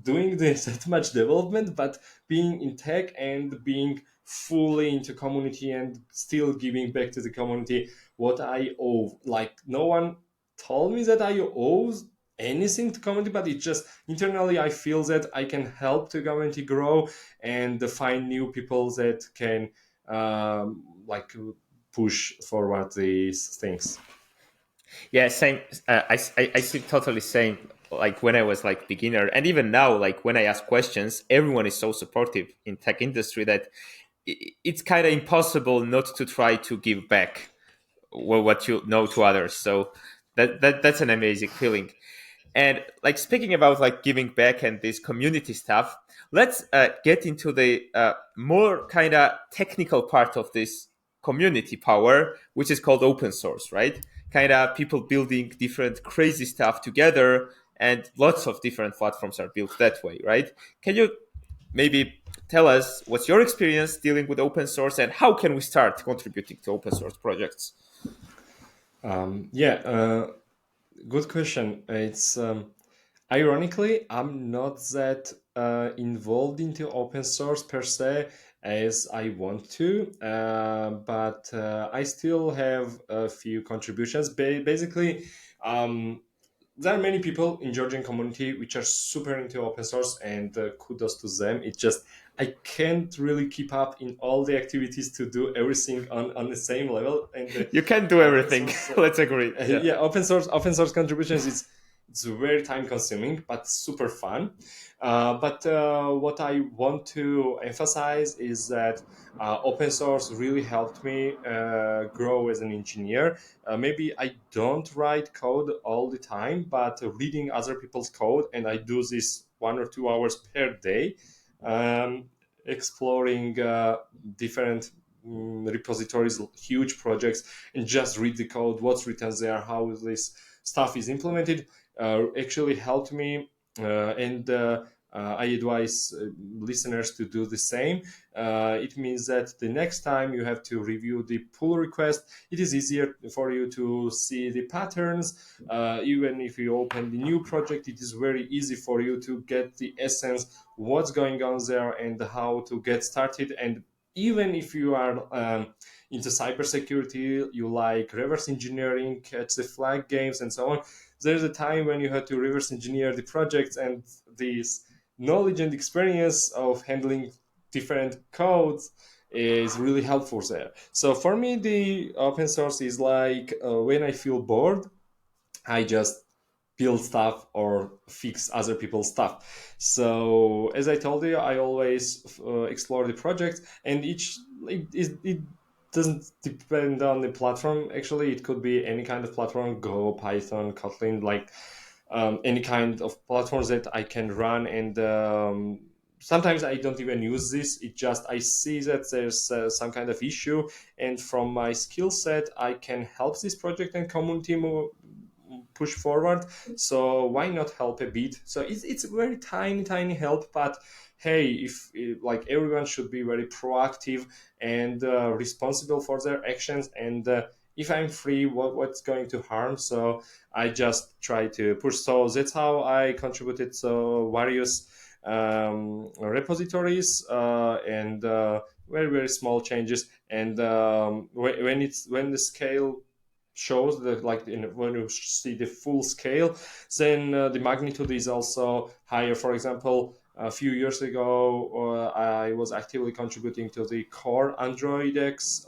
doing this that much development, but being in tech and being fully into community and still giving back to the community what I owe. Like no one told me that I owe anything to community, but it just internally I feel that I can help the community grow and find new people that can push forward these things. Yeah, same. I see totally same. Like when I was like beginner, and even now, like when I ask questions, everyone is so supportive in tech industry that it's kind of impossible not to try to give back what you know to others. So that's an amazing feeling. And like speaking about like giving back and this community stuff, let's get into the more kind of technical part of this community power, which is called open source, right? Kind of people building different crazy stuff together, and lots of different platforms are built that way, right? Can you maybe tell us what's your experience dealing with open source, and how can we start contributing to open source projects? Yeah, good question. It's ironically, I'm not that involved into open source per se as I want to, but I still have a few contributions. Basically, there are many people in Georgian community which are super into open source, and kudos to them. It's just I can't really keep up in all the activities to do everything on the same level. And You can do open everything. source, Let's agree. Yeah. yeah, open source contributions is It's very time consuming, but super fun. But what I want to emphasize is that open source really helped me grow as an engineer. Maybe I don't write code all the time, but reading other people's code, and I do this 1 or 2 hours per day, um, exploring different repositories, huge projects, and just read the code, what's written there, how this stuff is implemented, actually helped me. And I advise listeners to do the same. It means that the next time you have to review the pull request, it is easier for you to see the patterns. Even if you open the new project, it is very easy for you to get the essence, what's going on there, and how to get started. And even if you are into cybersecurity, you like reverse engineering, catch the flag games, and so on, there's a time when you have to reverse engineer the projects, and this knowledge and experience of handling different codes is really helpful there. So for me, the open source is like when I feel bored, I just build stuff or fix other people's stuff. So as I told you, I always explore the project, and it doesn't depend on the platform. Actually, it could be any kind of platform: Go, Python, Kotlin, like any kind of platforms that I can run. And sometimes I don't even use this. It just I see that there's some kind of issue, and from my skill set, I can help this project and community push forward. So why not help a bit? So it's a very tiny help, but hey, if like everyone should be very proactive and responsible for their actions. And if I'm free, what's going to harm? So I just try to push. So that's how I contributed to various repositories, and very small changes. And when the scale shows that, like when you see the full scale, then the magnitude is also higher. For example, a few years ago, I was actively contributing to the core Android X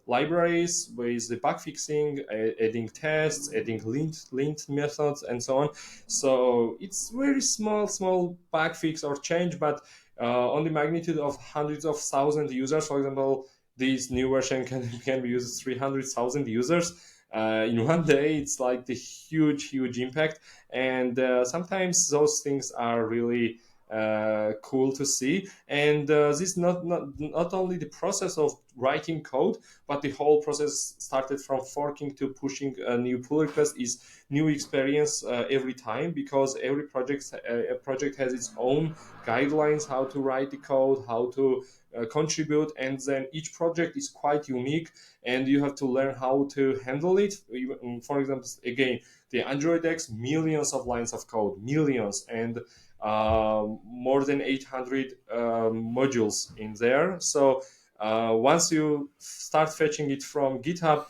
libraries with the bug fixing, adding tests, adding lint methods, and so on. So it's very small bug fix or change, but on the magnitude of hundreds of thousands users. For example, this new version can be used 300,000 users in one day. It's like the huge impact. And sometimes those things are really cool to see. And this not only the process of writing code, but the whole process started from forking to pushing a new pull request is new experience every time, because every project has its own guidelines, how to write the code, how to contribute, and then each project is quite unique, and you have to learn how to handle it. For example, again, the Android X, millions of lines of code, millions, and more than 800 modules in there. So once you start fetching it from GitHub,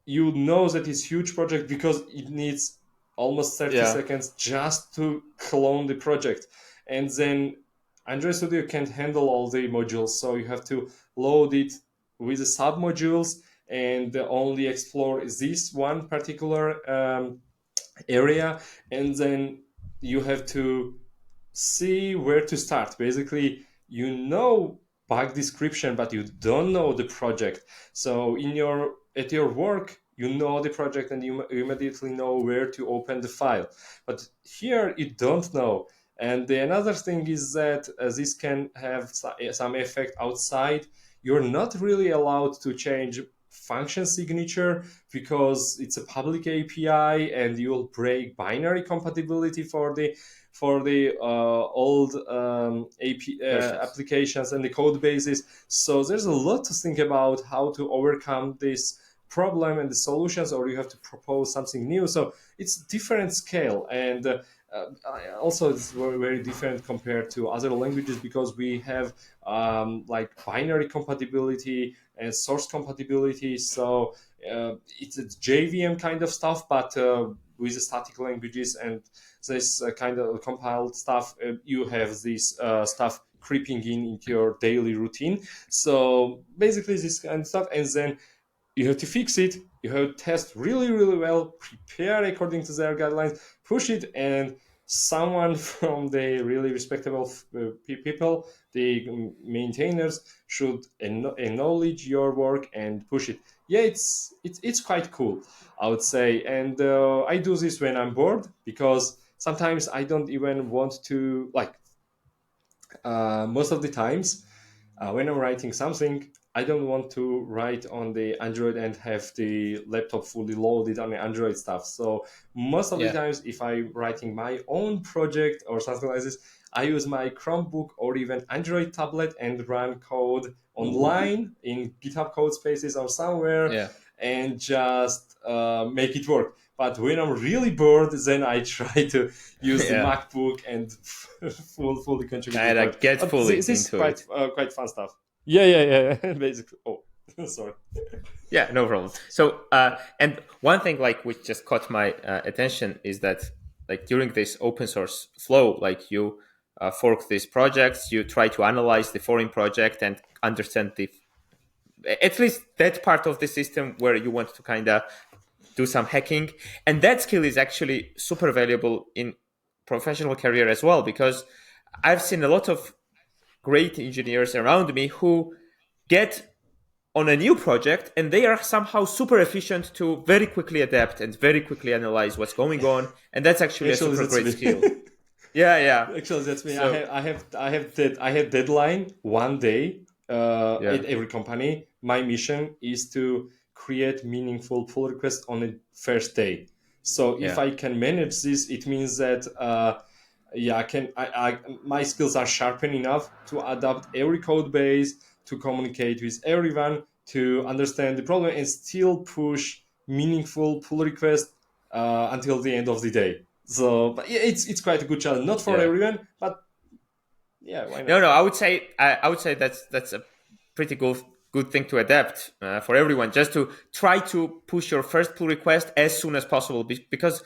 you know that it's huge project, because it needs almost 30 Yeah. seconds just to clone the project. And then Android Studio can't handle all the modules, so you have to load it with the sub modules and only explore this one particular area. And then you have to see where to start. Basically, you know bug description, but you don't know the project. So at your work, you know the project, and you immediately know where to open the file. But here you don't know. And the another thing is that this can have some effect outside. You're not really allowed to change function signature, because it's a public API, and you'll break binary compatibility for the old Versions. applications and the code bases. So there's a lot to think about how to overcome this problem and the solutions, or you have to propose something new. So it's different scale. And also it's very different compared to other languages, because we have like binary compatibility and source compatibility. So it's a JVM kind of stuff, but with the static languages and this kind of compiled stuff, you have this stuff creeping in into your daily routine. So basically this kind of stuff. And then you have to fix it. You have to test really, really well, prepare according to their guidelines, push it, and someone from the really respectable people, the maintainers, should acknowledge your work and push it. Yeah, it's quite cool, I would say. And I do this when I'm bored, because sometimes I don't even want to, like, most of the times when I'm writing something, I don't want to write on the Android and have the laptop fully loaded on the Android stuff. So most of the Yeah. times, if I'm writing my own project or something like this, I use my Chromebook or even Android tablet and run code online in GitHub code spaces or somewhere, Yeah. and just make it work. But when I'm really bored, then I try to use the Yeah. MacBook and fully contribute to Kind code. of get But fully this is into it. quite fun stuff. Yeah. Basically. Oh, sorry. Yeah, no problem. So, and one thing like which just caught my attention is that like during this open source flow, like you fork these projects, you try to analyze the foreign project and understand the at least that part of the system where you want to kind of do some hacking, and that skill is actually super valuable in professional career as well, because I've seen a lot of great engineers around me who get on a new project and they are somehow super efficient to very quickly adapt and very quickly analyze what's going on, and that's actually a Actually, super that's great me. skill. Yeah, yeah. Actually, that's me. So I have deadline one day yeah, at every company. My mission is to create meaningful pull requests on the first day. So if yeah, I can manage this, it means that yeah, my skills are sharpened enough to adapt every code base, to communicate with everyone, to understand the problem, and still push meaningful pull requests until the end of the day. So, but yeah, it's quite a good challenge. Not for yeah. everyone, but yeah, why No, not? no. I would say that's a pretty good thing to adapt for everyone. Just to try to push your first pull request as soon as possible, because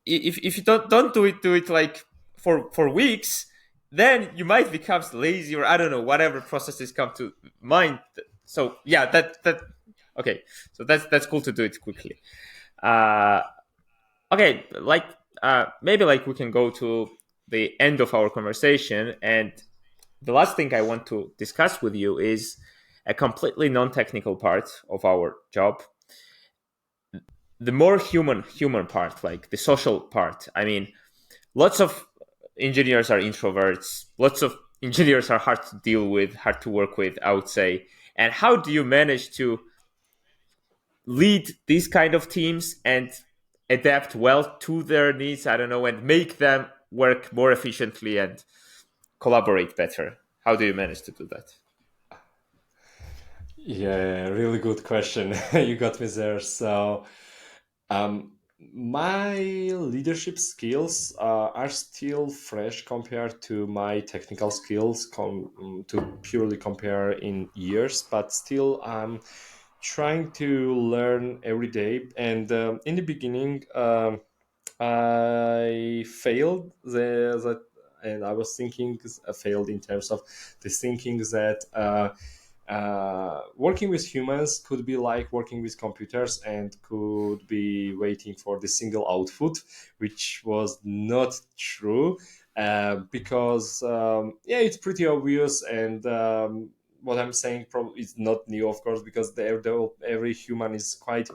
if you do it like for weeks, then you might become lazy, or I don't know, whatever processes come to mind. So yeah, that okay. So that's cool to do it quickly. Uh, okay, like maybe like we can go to the end of our conversation, and the last thing I want to discuss with you is a completely non-technical part of our job, the more human part, like the social part. I mean, lots of engineers are introverts, lots of engineers are hard to deal with, hard to work with, I would say. And how do you manage to lead these kind of teams and adapt well to their needs, I don't know, and make them work more efficiently and collaborate better? How do you manage to do that? Yeah, really good question. You got me there. So, um, my leadership skills are still fresh compared to my technical skills, to purely compare in years, but still I'm trying to learn every day. And in the beginning, I failed and I was thinking, failed in terms of the thinking that working with humans could be like working with computers and could be waiting for the single output, which was not true. Because yeah, it's pretty obvious, and what I'm saying probably is not new, of course, because every human is quite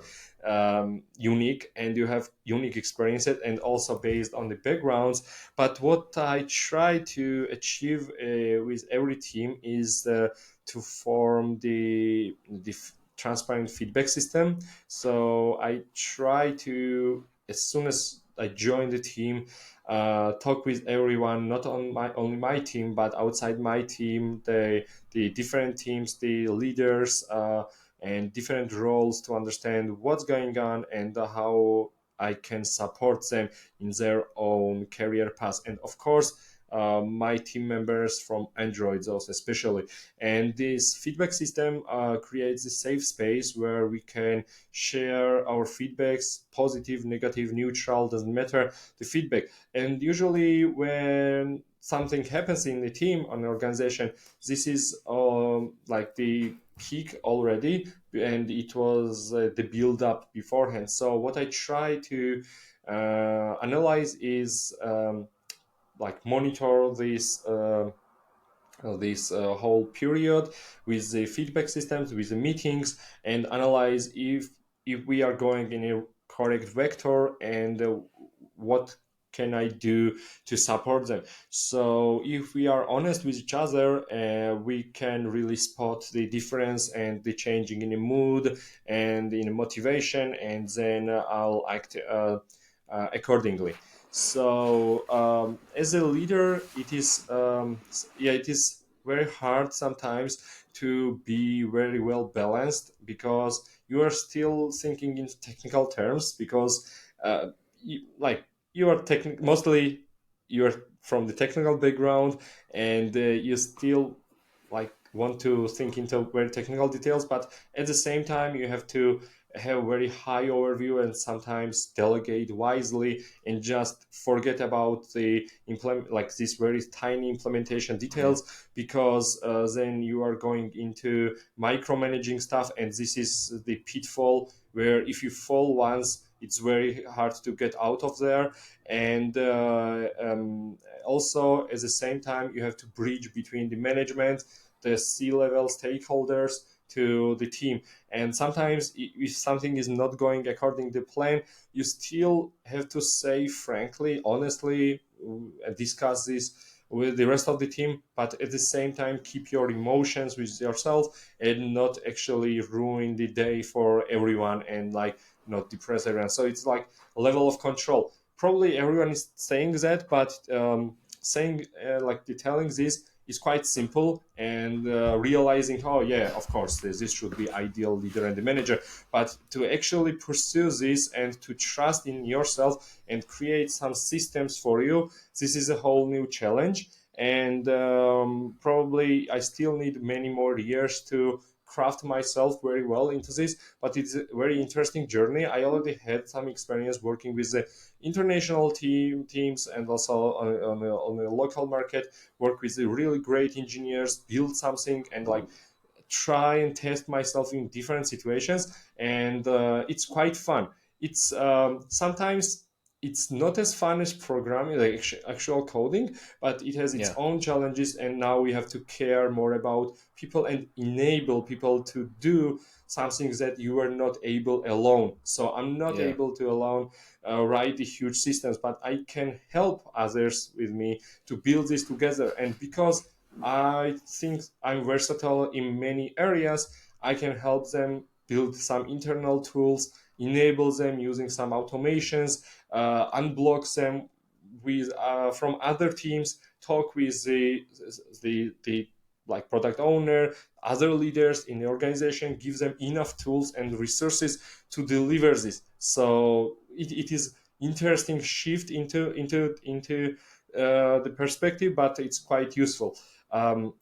unique, and you have unique experiences, and also based on the backgrounds. But what I try to achieve with every team is to form the transparent feedback system. So I try to, as soon as I join the team, talk with everyone, not on my only my team, but outside my team, the different teams, the leaders, and different roles, to understand what's going on and how I can support them in their own career path. And of course, my team members from Android also especially. And this feedback system creates a safe space where we can share our feedbacks, positive, negative, neutral, doesn't matter, the feedback. And usually when something happens in the team, on the organization, this is like the peak already, and it was the build up beforehand. So what I try to analyze is like monitor this whole period with the feedback systems, with the meetings, and analyze if we are going in a correct vector, and what can I do to support them. So if we are honest with each other, we can really spot the difference and the changing in the mood and in motivation, and then I'll act accordingly. So as a leader, it is very hard sometimes to be very well balanced, because you are still thinking in technical terms, because you are mostly you're from the technical background, and you still like want to think into very technical details, but at the same time you have to have a very high overview and sometimes delegate wisely and just forget about the implement, like these very tiny implementation details, because then you are going into micromanaging stuff, and this is the pitfall where if you fall once, it's very hard to get out of there. And also at the same time you have to bridge between the management, the C-level stakeholders, to the team. And sometimes if something is not going according to plan, you still have to say frankly, honestly, and discuss this with the rest of the team, but at the same time keep your emotions with yourself and not actually ruin the day for everyone, and like not depress everyone. So it's like a level of control. Probably everyone is saying that, but saying like detailing this is quite simple, and realizing, oh yeah, of course this should be ideal leader and the manager, but to actually pursue this and to trust in yourself and create some systems for you, this is a whole new challenge. And probably I still need many more years to craft myself very well into this, but it's a very interesting journey. I already had some experience working with the international teams, and also on a local market, work with the really great engineers, build something, and like try and test myself in different situations. And it's quite fun. It's sometimes it's not as fun as programming, like actual coding, but it has its Yeah. own challenges, and now we have to care more about people and enable people to do something that you are not able alone. So I'm not Yeah. able to alone write the huge systems, but I can help others with me to build this together. And because I think I'm versatile in many areas, I can help them build some internal tools, enable them using some automations, unblock them with from other teams, talk with the like product owner, other leaders in the organization, give them enough tools and resources to deliver this. So it is interesting shift into the perspective, but it's quite useful. um,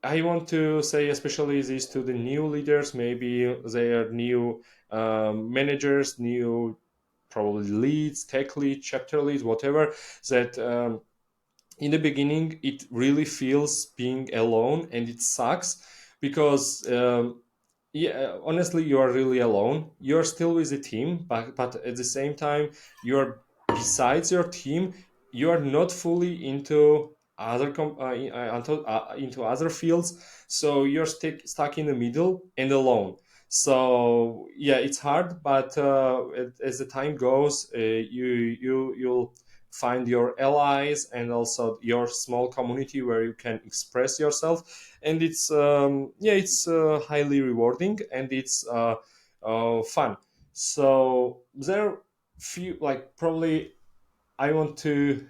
I want to say especially this to the new leaders. Maybe they are new managers, new probably leads, tech leads, chapter leads, whatever. That in the beginning it really feels being alone, and it sucks, because yeah, honestly, you are really alone. You're still with a team, but at the same time, you're besides your team, you are not fully into into other fields. So you're stuck in the middle and alone. So yeah, it's hard, but as the time goes, you'll find your allies and also your small community where you can express yourself, and it's it's highly rewarding, and it's fun. So there are few, like probably I want to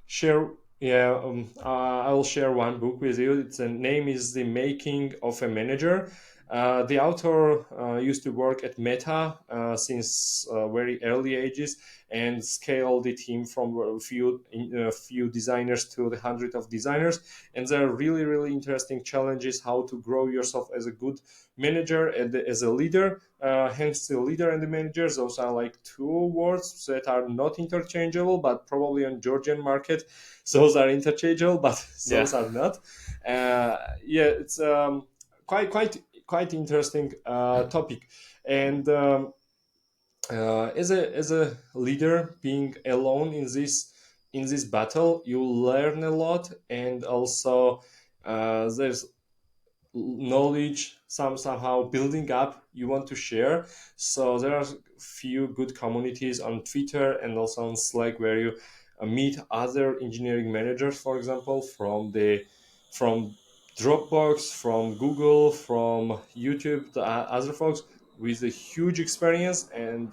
share. Yeah, I will share one book with you. Its name is The Making of a Manager. The author used to work at Meta since very early ages, and scaled the team from a few designers to the hundred of designers. And there are really really interesting challenges how to grow yourself as a good manager and as a leader. Hence, the leader and the manager, those are like two words that are not interchangeable, but probably on Georgian market, those are interchangeable, but Yeah. those are not. Yeah, it's quite quite interesting topic. And as a leader, being alone in this battle, you learn a lot, and also there's knowledge somehow building up you want to share. So there are few good communities on Twitter and also on Slack where you meet other engineering managers, for example, from Dropbox, from Google, from YouTube, the other folks with a huge experience. And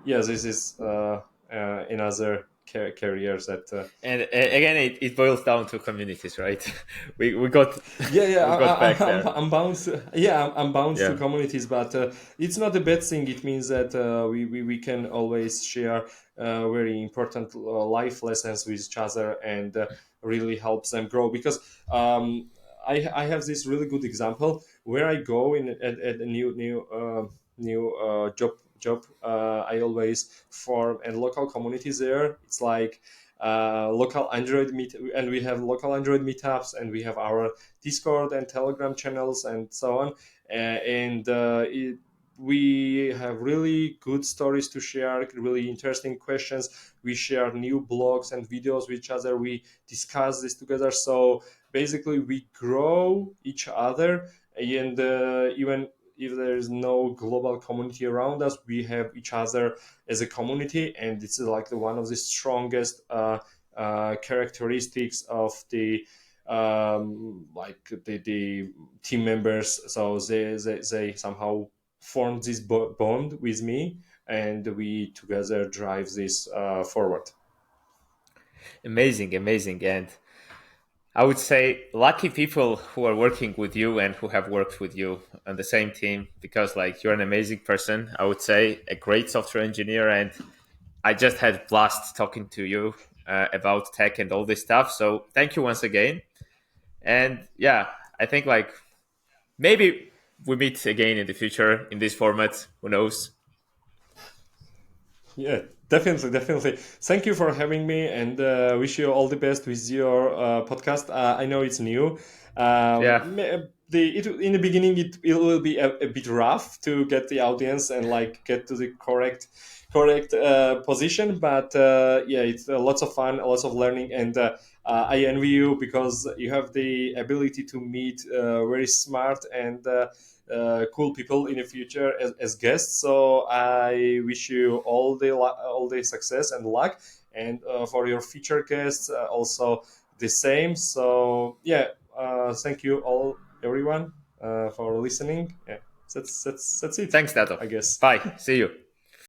yeah, this is in other careers that And again, it boils down to communities, right? We got yeah, yeah, we got back there. I'm bound to, yeah, I'm bound to Yeah. communities, but it's not a bad thing. It means that we can always share very important life lessons with each other, and really helps them grow. Because I have this really good example where I go in at a new job. I always form and local communities there. It's like local Android meet, and we have local Android meetups, and we have our Discord and Telegram channels and so on. And we have really good stories to share, really interesting questions. We share new blogs and videos with each other. We discuss this together. So basically, we grow each other, and even if there is no global community around us, we have each other as a community, and it's like one of the strongest characteristics of the like the team members. So they somehow formed this bond with me, and we together drive this forward. Amazing, amazing. And I would say lucky people who are working with you and who have worked with you on the same team, because like you're an amazing person. I would say a great software engineer, and I just had blast talking to you about tech and all this stuff. So thank you once again. And yeah, I think like maybe we meet again in the future in this format. Who knows? Yeah, definitely, definitely. Thank you for having me, and wish you all the best with your podcast. I know it's new. Yeah, In the beginning, it will be a bit rough to get the audience and like get to the correct position. But yeah, it's lots of fun, lots of learning, and I envy you because you have the ability to meet very smart and cool people in the future as guests. So I wish you all the success and luck, and for your future guests also the same. So yeah, thank you all everyone for listening. Yeah, that's it. thanks, Dato. I guess. Bye. See you.